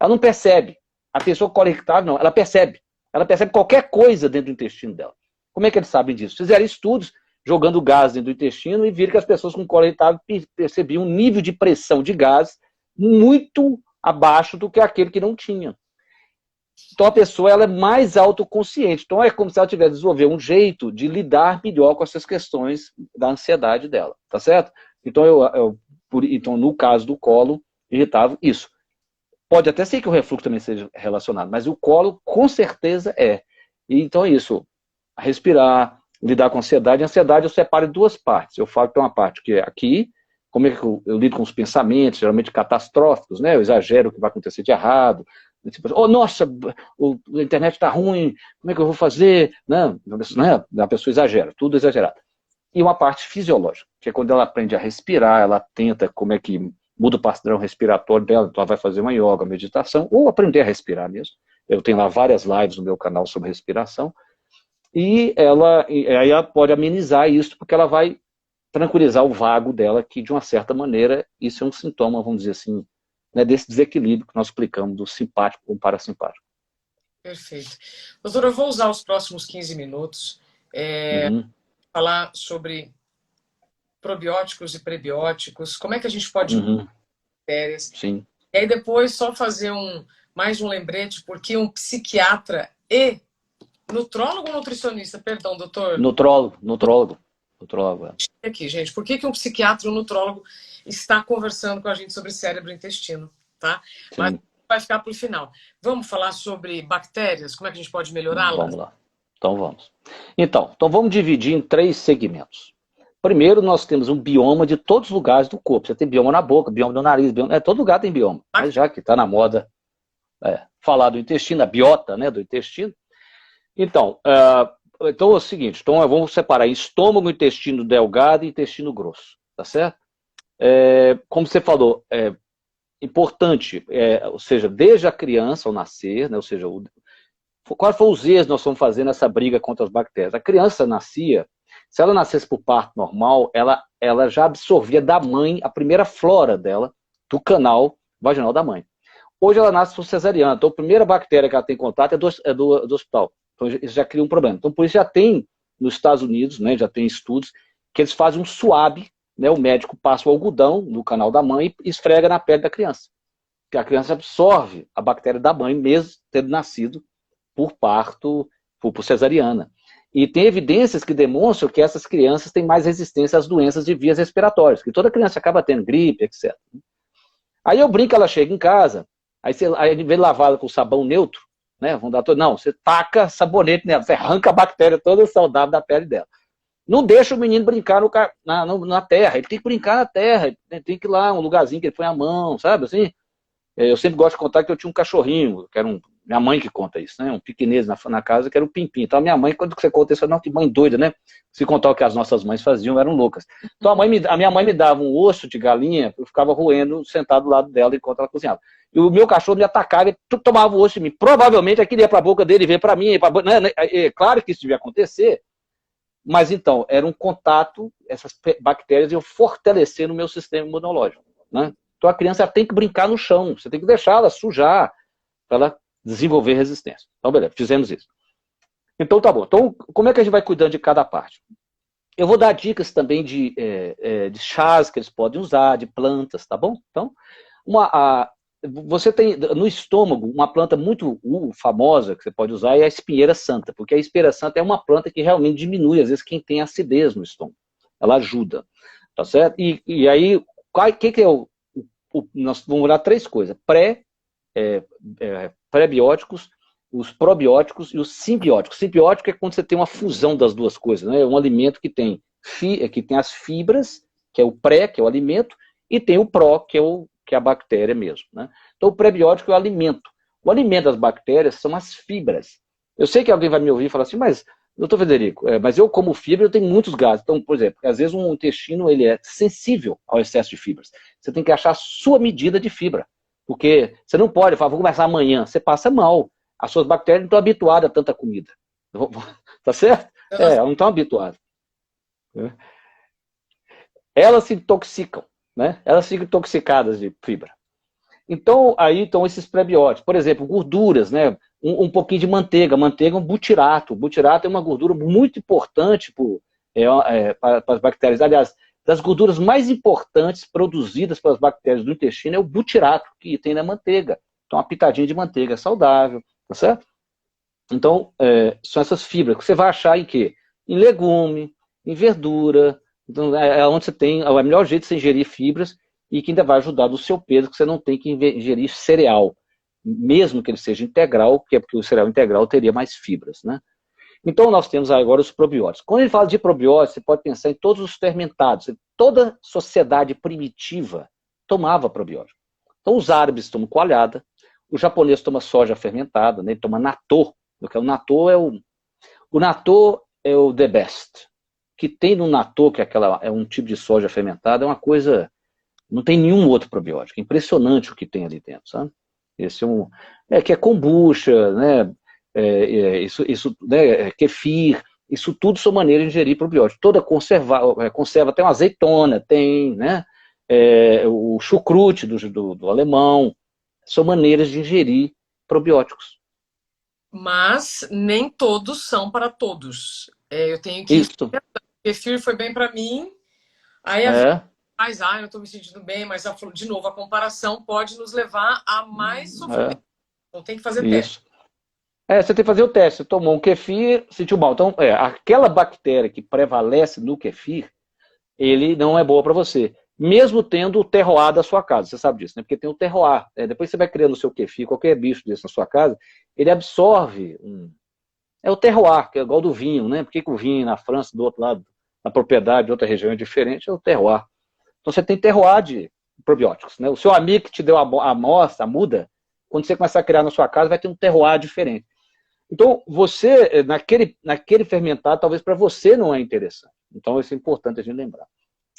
não percebe. A pessoa com colo irritável, não, ela percebe. Ela percebe qualquer coisa dentro do intestino dela. Como é que eles sabem disso? Fizeram estudos jogando gás dentro do intestino e viram que as pessoas com colo irritável percebiam um nível de pressão de gás muito abaixo do que aquele que não tinha. Então a pessoa ela é mais autoconsciente. Então é como se ela tivesse desenvolver um jeito de lidar melhor com essas questões da ansiedade dela, tá certo? Então, então no caso do colo irritável, isso. Pode até ser que o refluxo também seja relacionado, mas o colo com certeza é. E, então é isso. Respirar, lidar com ansiedade. A ansiedade eu separo em duas partes. Eu falo que tem uma parte que é aqui, como é que eu lido com os pensamentos, geralmente catastróficos, né? Eu exagero o que vai acontecer de errado. Tipo, oh, nossa, a internet está ruim, como é que eu vou fazer? Não, a pessoa exagera, tudo exagerado. E uma parte fisiológica, que é quando ela aprende a respirar, ela tenta como é que muda o padrão respiratório dela, então ela vai fazer uma yoga, meditação, ou aprender a respirar mesmo. Eu tenho lá várias lives no meu canal sobre respiração, e aí ela pode amenizar isso, porque ela vai tranquilizar o vago dela, que de uma certa maneira, isso é um sintoma, vamos dizer assim, né, desse desequilíbrio que nós explicamos do simpático com o parasimpático. Perfeito. Doutor, eu vou usar os próximos 15 minutos falar sobre probióticos e prebióticos, como é que a gente pode bactérias. Sim. E aí depois só fazer mais um lembrete, porque um psiquiatra e nutrólogo ou nutricionista, perdão, doutor? Nutrólogo. Aqui, gente, por que um psiquiatra e um nutrólogo está conversando com a gente sobre cérebro e intestino, tá? Sim. Mas vai ficar para o final. Vamos falar sobre bactérias, como é que a gente pode melhorá-las? Vamos lá. Então vamos. Então vamos dividir em 3 segmentos. Primeiro, nós temos um bioma de todos os lugares do corpo. Você tem bioma na boca, bioma no nariz, todo lugar tem bioma. Mas já que está na moda falar do intestino, a biota, né, do intestino. Então é o seguinte, então vamos separar estômago, intestino delgado e intestino grosso, tá certo? Como você falou, importante, ou seja, desde a criança ao nascer, né, ou seja, quais foram os erros que nós fomos fazendo nessa briga contra as bactérias? A criança nascia, se ela nascesse por parto normal, ela já absorvia da mãe a primeira flora dela, do canal vaginal da mãe. Hoje ela nasce por cesariana, então a primeira bactéria que ela tem contato é do hospital. Então isso já cria um problema. Então por isso já tem nos Estados Unidos, né, já tem estudos, que eles fazem um swab, né, o médico passa o algodão no canal da mãe e esfrega na pele da criança. Porque a criança absorve a bactéria da mãe, mesmo tendo nascido por parto, por cesariana. E tem evidências que demonstram que essas crianças têm mais resistência às doenças de vias respiratórias, que toda criança acaba tendo gripe, etc. Aí eu brinco, ela chega em casa, aí ele vem lavá-la com sabão neutro, né? Não, você taca sabonete nela, você arranca a bactéria toda saudável da pele dela. Não deixa o menino brincar na terra, ele tem que brincar na terra, ele tem que ir lá, um lugarzinho que ele põe a mão, sabe assim? Eu sempre gosto de contar que eu tinha um cachorrinho, que era minha mãe que conta isso, né? Um piquenês na casa, que era um pimpim. Então a minha mãe, quando você conta isso, não, que mãe doida, né? Se contar o que as nossas mães faziam, eram loucas. Então a minha mãe me dava um osso de galinha, eu ficava roendo, sentado do lado dela enquanto ela cozinhava. E o meu cachorro me atacava e tomava o osso de mim. Provavelmente aquilo ia para a boca dele, veio para mim. É claro que isso devia acontecer, mas então, era um contato, essas bactérias iam fortalecer no meu sistema imunológico, né? Então a criança tem que brincar no chão, você tem que deixá-la sujar, para ela desenvolver resistência. Então, beleza, fizemos isso. Então, tá bom. Então, como é que a gente vai cuidando de cada parte? Eu vou dar dicas também de chás que eles podem usar, de plantas, tá bom? Então, você tem no estômago uma planta muito famosa que você pode usar é a espinheira santa, porque a espinheira santa é uma planta que realmente diminui, às vezes, quem tem acidez no estômago. Ela ajuda, tá certo? E aí, o que é nós vamos olhar 3 coisas: pré, pré-bióticos, os probióticos e os simbióticos. Simbiótico é quando você tem uma fusão das duas coisas, né? É um alimento que tem as fibras, que é o pré, que é o alimento, e tem o pró, que é a bactéria mesmo, né? Então, o pré-biótico é o alimento. O alimento das bactérias são as fibras. Eu sei que alguém vai me ouvir e falar assim, mas, doutor Federico, mas eu como fibra, eu tenho muitos gases. Então, por exemplo, às vezes um intestino ele é sensível ao excesso de fibras. Você tem que achar a sua medida de fibra. Porque você não pode falar, vou começar amanhã. Você passa mal. As suas bactérias não estão habituadas a tanta comida. Tá certo? Elas não estão habituadas. Elas se intoxicam, né? Elas ficam intoxicadas de fibra. Então, aí estão esses prebióticos. Por exemplo, gorduras, né? Um pouquinho de manteiga. Manteiga é um butirato. O butirato é uma gordura muito importante para as bactérias. Aliás, das gorduras mais importantes produzidas pelas bactérias do intestino é o butirato, que tem na manteiga. Então, uma pitadinha de manteiga é saudável, tá certo? Então, são essas fibras que você vai achar em quê? Em legume, em verdura. Então, é onde você tem o melhor jeito de você ingerir fibras e que ainda vai ajudar do seu peso, que você não tem que ingerir cereal, mesmo que ele seja integral, que é porque o cereal integral teria mais fibras, né? Então, nós temos agora os probióticos. Quando ele fala de probióticos, você pode pensar em todos os fermentados. Toda sociedade primitiva tomava probiótico. Então, os árabes tomam coalhada, o japonês toma soja fermentada, né? Ele toma natô. O natô o natô é o the best. O que tem no natô, que é um tipo de soja fermentada, é uma coisa... Não tem nenhum outro probiótico. É impressionante o que tem ali dentro, sabe? Esse que é kombucha, né? Isso né? Kefir, isso tudo são maneiras de ingerir probiótico. Toda conserva tem uma azeitona, tem, né? O chucrute do alemão, são maneiras de ingerir probióticos. Mas nem todos são para todos. Eu tenho que... Isso. O kefir foi bem para mim, aí a mas eu não estou me sentindo bem, mas de novo, a comparação pode nos levar a mais sofrimento. Então tem que fazer isso. teste. Você tem que fazer o teste. Você tomou um kefir, sentiu mal. Então, aquela bactéria que prevalece no kefir, ele não é boa para você. Mesmo tendo o terroir da sua casa. Você sabe disso, né? Porque tem o terroir. Depois você vai criando o seu kefir, qualquer bicho desse na sua casa, ele absorve. É o terroir, que é igual do vinho, né? Por que o vinho na França, do outro lado, na propriedade de outra região é diferente? É o terroir. Então você tem terroir de probióticos, né? O seu amigo que te deu a amostra, a muda, quando você começar a criar na sua casa, vai ter um terroir diferente. Então, você, naquele fermentado, talvez para você não é interessante. Então, isso é importante a gente lembrar.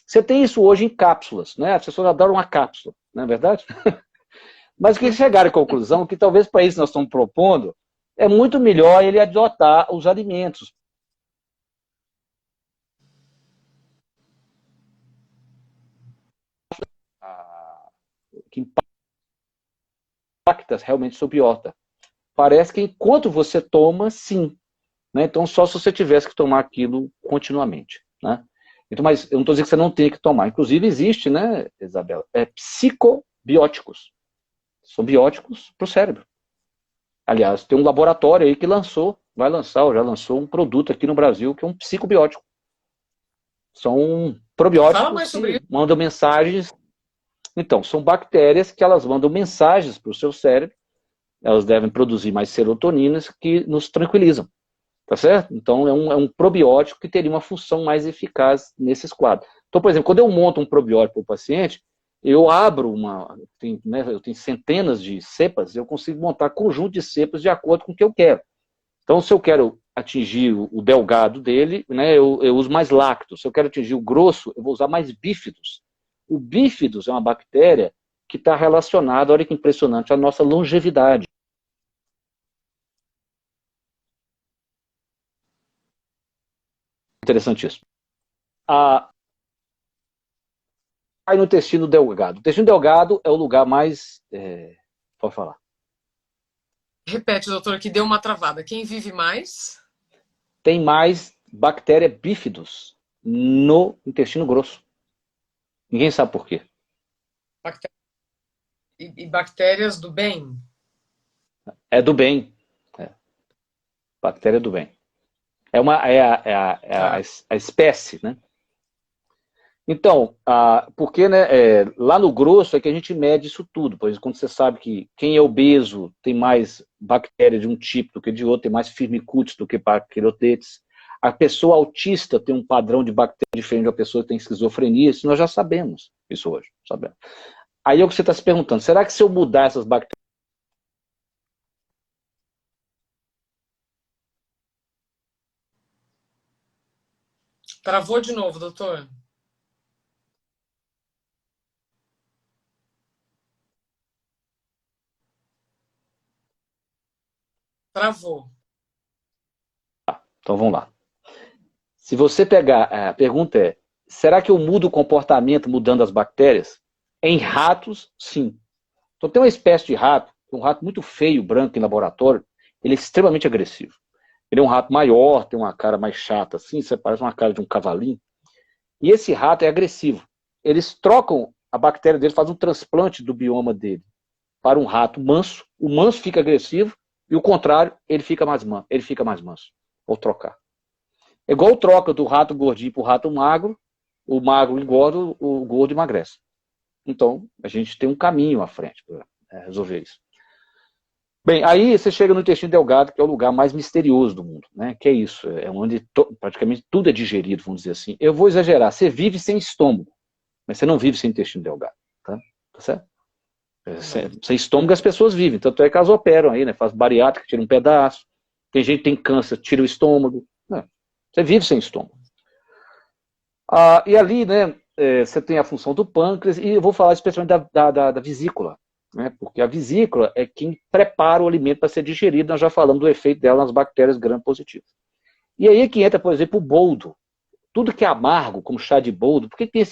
Você tem isso hoje em cápsulas, né? As pessoas adoram uma cápsula, não é verdade? Mas que chegaram à conclusão que talvez para isso que nós estamos propondo, é muito melhor ele adotar os alimentos. Que impacta realmente sobre biota. Parece que enquanto você toma, sim. Né? Então, só se você tivesse que tomar aquilo continuamente. Né? Então, mas eu não estou dizendo que você não tem que tomar. Inclusive, existe, né, Isabela? Psicobióticos. São bióticos para o cérebro. Aliás, tem um laboratório aí que vai lançar, ou já lançou um produto aqui no Brasil que é um psicobiótico. São probióticos que mandam mensagens. Então, são bactérias que elas mandam mensagens para o seu cérebro. Elas devem produzir mais serotoninas que nos tranquilizam. Tá certo? Então, é um probiótico que teria uma função mais eficaz nesses quadros. Então, por exemplo, quando eu monto um probiótico para o paciente, eu abro eu tenho centenas de cepas, eu consigo montar conjunto de cepas de acordo com o que eu quero. Então, se eu quero atingir o delgado dele, né, eu uso mais lactos. Se eu quero atingir o grosso, eu vou usar mais bífidos. O bífidos é uma bactéria que está relacionada, olha que impressionante, à nossa longevidade. Interessantíssimo. Cai no intestino delgado. O intestino delgado é o lugar mais... pode falar. Repete, doutor, que deu uma travada. Quem vive mais? Tem mais bactéria bífidos no intestino grosso. Ninguém sabe por quê. E bactérias do bem? É do bem. Bactéria do bem. É a espécie, né? Então, porque né, lá no grosso é que a gente mede isso tudo. Por exemplo, quando você sabe que quem é obeso tem mais bactéria de um tipo do que de outro, tem mais firmicutes do que paquerotetes. A pessoa autista tem um padrão de bactéria diferente da pessoa que tem esquizofrenia. Isso nós já sabemos, isso hoje. Sabemos. Aí é o que você está se perguntando, será que se eu mudar essas bactérias... Travou de novo, doutor. Travou. Então vamos lá. Se você pegar, a pergunta é, será que eu mudo o comportamento mudando as bactérias? Em ratos, sim. Então tem uma espécie de rato, um rato muito feio, branco em laboratório, ele é extremamente agressivo. Ele é um rato maior, tem uma cara mais chata assim, você parece uma cara de um cavalinho. E esse rato é agressivo. Eles trocam a bactéria dele, fazem um transplante do bioma dele para um rato manso. O manso fica agressivo e o contrário, ele fica mais manso. Ou trocar. É igual troca do rato gordinho para o rato magro, o magro engorda, o gordo emagrece. Então, a gente tem um caminho à frente para resolver isso. Bem, aí você chega no intestino delgado, que é o lugar mais misterioso do mundo, né? Que é isso, é onde praticamente tudo é digerido, vamos dizer assim. Eu vou exagerar, você vive sem estômago, mas você não vive sem intestino delgado, tá? Tá certo? Sem estômago as pessoas vivem, tanto é que elas operam aí, né? Faz bariátrica, tira um pedaço, tem gente que tem câncer, tira o estômago, né? Você vive sem estômago. E ali, né, você tem a função do pâncreas, e eu vou falar especialmente da vesícula, né, porque a vesícula é quem prepara o alimento para ser digerido, nós já falamos do efeito dela nas bactérias gram-positivas. E aí é que entra, por exemplo, o boldo. Tudo que é amargo, como chá de boldo, por que tem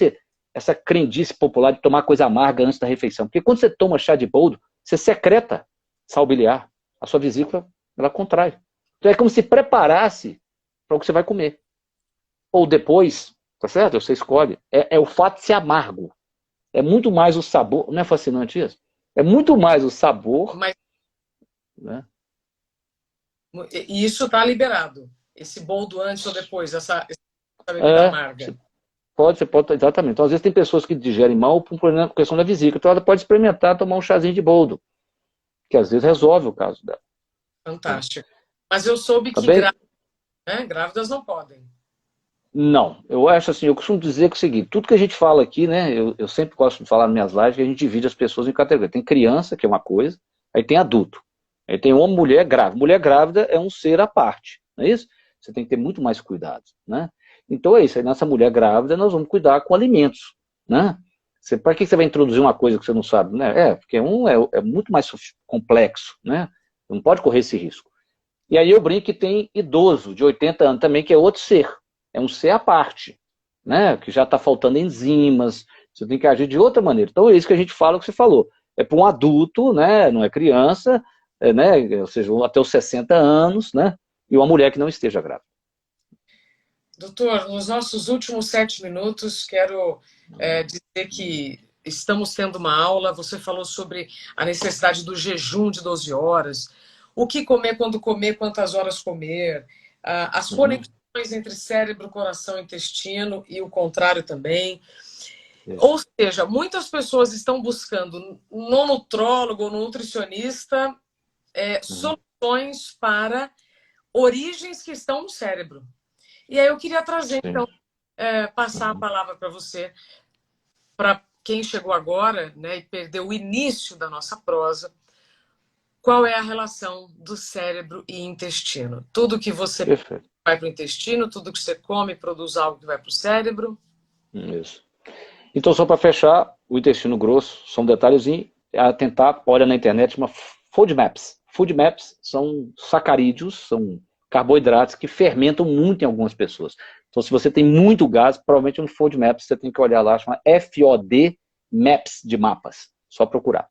essa crendice popular de tomar coisa amarga antes da refeição? Porque quando você toma chá de boldo, você secreta sal biliar, a sua vesícula, ela contrai. Então é como se preparasse para o que você vai comer. Ou depois, tá certo? Você escolhe. É o fato de ser amargo. É muito mais o sabor. Não é fascinante isso? É muito mais o sabor. Mas Né? e isso está liberado. Esse boldo antes ou depois, essa bebida É, amarga. você pode, exatamente. Então, às vezes tem pessoas que digerem mal por problema, por questão da vesícula. Então, ela pode experimentar tomar um chazinho de boldo, que às vezes resolve o caso dela. Fantástico. Mas eu soube Tá que bem? grávidas não podem. Não, eu acho assim, eu costumo dizer que é o seguinte, tudo que a gente fala aqui, né, eu sempre gosto de falar nas minhas lives que a gente divide as pessoas em categorias. Tem criança, que é uma coisa, aí tem adulto. Aí tem homem, mulher, grávida. Mulher grávida é um ser à parte, não é isso? Você tem que ter muito mais cuidado, né? Então é isso, aí nessa mulher grávida nós vamos cuidar com alimentos, né? Para que você vai introduzir uma coisa que você não sabe, né? Porque é muito mais complexo, né? Não pode correr esse risco. E aí eu brinco que tem idoso de 80 anos também, que é outro ser. É um ser à parte, né? Que já está faltando enzimas, você tem que agir de outra maneira. Então é isso que a gente fala, o que você falou. É para um adulto, né? Não é criança, né? Ou seja, até os 60 anos, né? E uma mulher que não esteja grávida. Doutor, nos nossos últimos 7 minutos, quero dizer que estamos tendo uma aula. Você falou sobre a necessidade do jejum de 12 horas, o que comer, quando comer, quantas horas comer, as conexões entre cérebro, coração e intestino e o contrário também. Isso. Ou seja, muitas pessoas estão buscando no nutrólogo ou no nutricionista soluções para origens que estão no cérebro. E aí eu queria trazer, então, passar a palavra para você, para quem chegou agora, né, e perdeu o início da nossa prosa. Qual é a relação do cérebro e intestino? Tudo que você Perfeito. vai para o intestino, tudo que você come produz algo que vai para o cérebro? Isso. Então, só para fechar, o intestino grosso, só um detalhezinho, tentar, olha na internet, chama Food Maps. Food Maps são sacarídeos, são carboidratos que fermentam muito em algumas pessoas. Então, se você tem muito gás, provavelmente no Food Maps você tem que olhar lá, chama FOD Maps de mapas. Só procurar.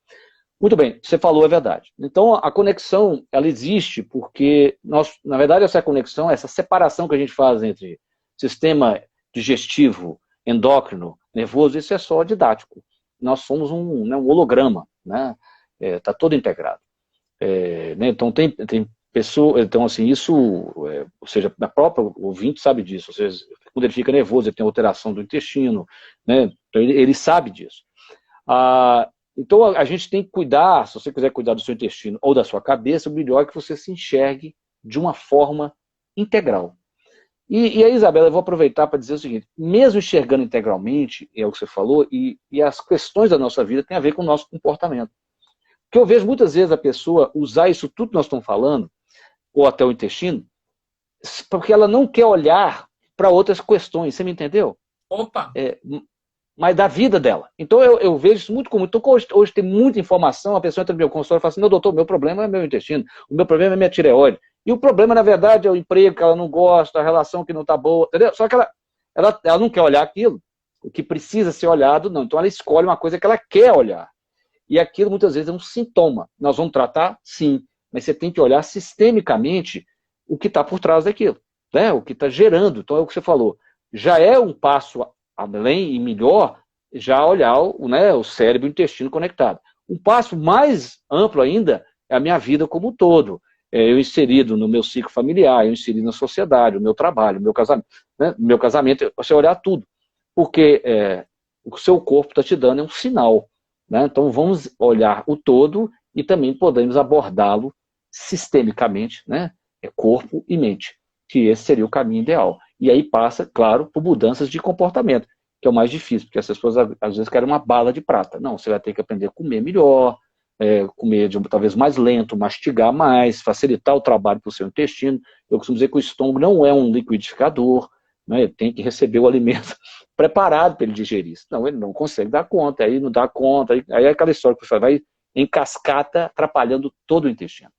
Muito bem, você falou, é verdade. Então, a conexão, ela existe porque, na verdade, essa conexão, essa separação que a gente faz entre sistema digestivo, endócrino, nervoso, isso é só didático. Nós somos um holograma, né? Tá todo integrado. Né? Então, tem pessoa, então, assim, isso, ou seja, a própria ouvinte sabe disso, ou seja, quando ele fica nervoso, ele tem alteração do intestino, né? Então ele sabe disso. Então a gente tem que cuidar, se você quiser cuidar do seu intestino ou da sua cabeça, o melhor é que você se enxergue de uma forma integral. E aí, Isabela, eu vou aproveitar para dizer o seguinte, mesmo enxergando integralmente, é o que você falou, e as questões da nossa vida têm a ver com o nosso comportamento. Porque eu vejo muitas vezes a pessoa usar isso tudo que nós estamos falando, ou até o intestino, porque ela não quer olhar para outras questões, você me entendeu? Opa! Mas da vida dela. Então eu vejo isso muito comum. Então hoje tem muita informação, a pessoa entra no meu consultório e fala assim, não, doutor, meu problema é meu intestino, o meu problema é minha tireoide. E o problema, na verdade, é o emprego que ela não gosta, a relação que não está boa, entendeu? Só que ela não quer olhar aquilo, o que precisa ser olhado, não. Então ela escolhe uma coisa que ela quer olhar. E aquilo, muitas vezes, é um sintoma. Nós vamos tratar? Sim. Mas você tem que olhar sistemicamente o que está por trás daquilo, né? O que está gerando. Então é o que você falou. Já é um passo além e melhor já olhar o cérebro e o intestino conectado. Um passo mais amplo ainda é a minha vida como um todo. Eu inserido no meu ciclo familiar, eu inserido na sociedade, o meu trabalho, o meu casamento. Né? Meu casamento, você olhar tudo. Porque o seu corpo está te dando um sinal. Né? Então vamos olhar o todo e também podemos abordá-lo sistemicamente, né? Corpo e mente, que esse seria o caminho ideal. E aí passa, claro, por mudanças de comportamento, que é o mais difícil, porque as pessoas às vezes querem uma bala de prata. Não, você vai ter que aprender a comer melhor, comer talvez mais lento, mastigar mais, facilitar o trabalho para o seu intestino. Eu costumo dizer que o estômago não é um liquidificador, né? Ele tem que receber o alimento preparado para ele digerir, senão ele não consegue dar conta, aí não dá conta, aí é aquela história que você vai em cascata, atrapalhando todo o intestino.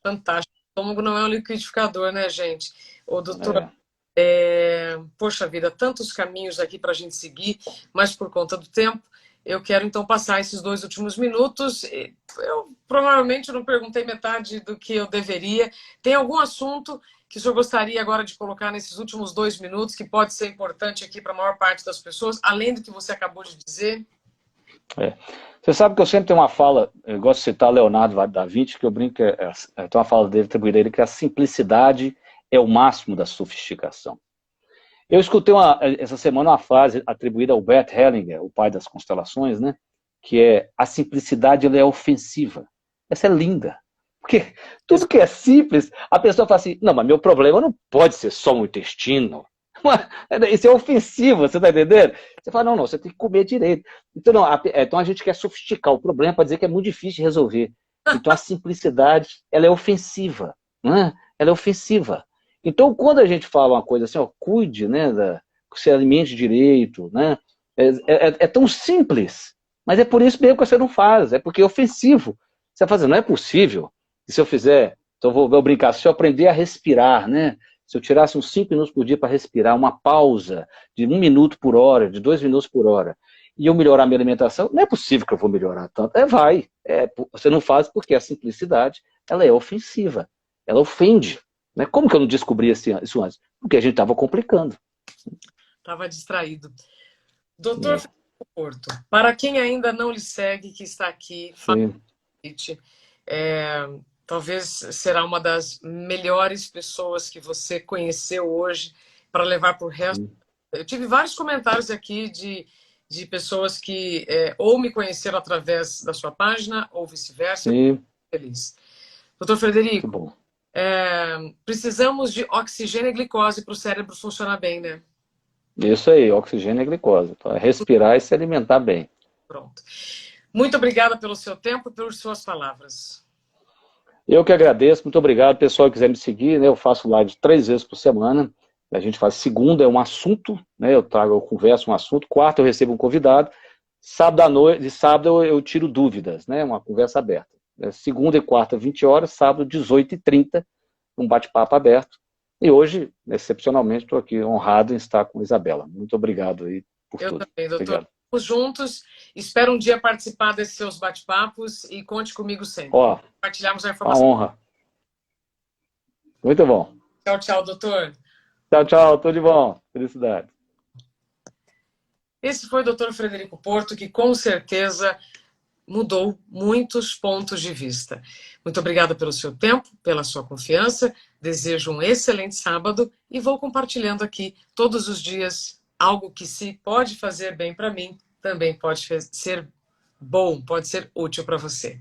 Fantástico. O estômago não é um liquidificador, né, gente? Ô, doutor, É. poxa vida, tantos caminhos aqui para a gente seguir, mas por conta do tempo, eu quero então passar esses 2 últimos minutos. Eu provavelmente não perguntei metade do que eu deveria. Tem algum assunto que o senhor gostaria agora de colocar nesses últimos 2 minutos que pode ser importante aqui para a maior parte das pessoas, além do que você acabou de dizer? Você sabe que eu sempre tenho uma fala, eu gosto de citar Leonardo da Vinci, que eu brinco, tem uma fala dele atribuída a ele, que a simplicidade é o máximo da sofisticação. Eu escutei essa semana uma frase atribuída ao Bert Hellinger, o pai das constelações, né? Que é: a simplicidade ela é ofensiva. Essa é linda. Porque tudo que é simples, a pessoa fala assim, não, mas meu problema não pode ser só um intestino. Isso é ofensivo, você está entendendo? Você fala, não, você tem que comer direito. Então a gente quer sofisticar o problema para dizer que é muito difícil de resolver. Então a simplicidade, ela é ofensiva. Né? Ela é ofensiva. Então, quando a gente fala uma coisa assim, ó, cuide, né, que você alimente direito, né, é tão simples, mas é por isso mesmo que você não faz, é porque é ofensivo. Você vai fazer, não é possível, que se eu fizer, então eu vou brincar, se eu aprender a respirar, né, se eu tirasse uns 5 minutos por dia para respirar, uma pausa de 1 minuto por hora, de 2 minutos por hora, e eu melhorar a minha alimentação, não é possível que eu vou melhorar tanto. Vai. Você não faz porque a simplicidade, ela é ofensiva, ela ofende. Né? Como que eu não descobri isso antes? Porque a gente estava complicando. Estava distraído. Doutor Frederico Porto, para quem ainda não lhe segue, que está aqui, talvez será uma das melhores pessoas que você conheceu hoje para levar para o resto. Eu tive vários comentários aqui de pessoas que ou me conheceram através da sua página ou vice-versa. Feliz. Doutor Frederico, precisamos de oxigênio e glicose para o cérebro funcionar bem, né? Isso aí, oxigênio e glicose. Para respirar e se alimentar bem. Pronto. Muito obrigada pelo seu tempo e pelas suas palavras. Eu que agradeço, muito obrigado. Pessoal que quiser me seguir, né, eu faço live 3 vezes por semana. A gente faz segunda, é um assunto, né, eu converso um assunto. Quarta eu recebo um convidado. Sábado à noite, de sábado eu tiro dúvidas, né, uma conversa aberta. Segunda e quarta, 20 horas, sábado, 18h30, um bate-papo aberto. E hoje, excepcionalmente, estou aqui honrado em estar com a Isabela. Muito obrigado aí por tudo. Eu também, doutor. Obrigado. Estamos juntos. Espero um dia participar desses seus bate-papos e conte comigo sempre. Compartilharmos a informação. Uma honra. Muito bom. Tchau, tchau, doutor. Tchau, tchau. Tudo de bom. Felicidade. Esse foi o doutor Frederico Porto, que com certeza mudou muitos pontos de vista. Muito obrigada pelo seu tempo, pela sua confiança. Desejo um excelente sábado e vou compartilhando aqui todos os dias algo que, se pode fazer bem para mim, também pode ser bom, pode ser útil para você.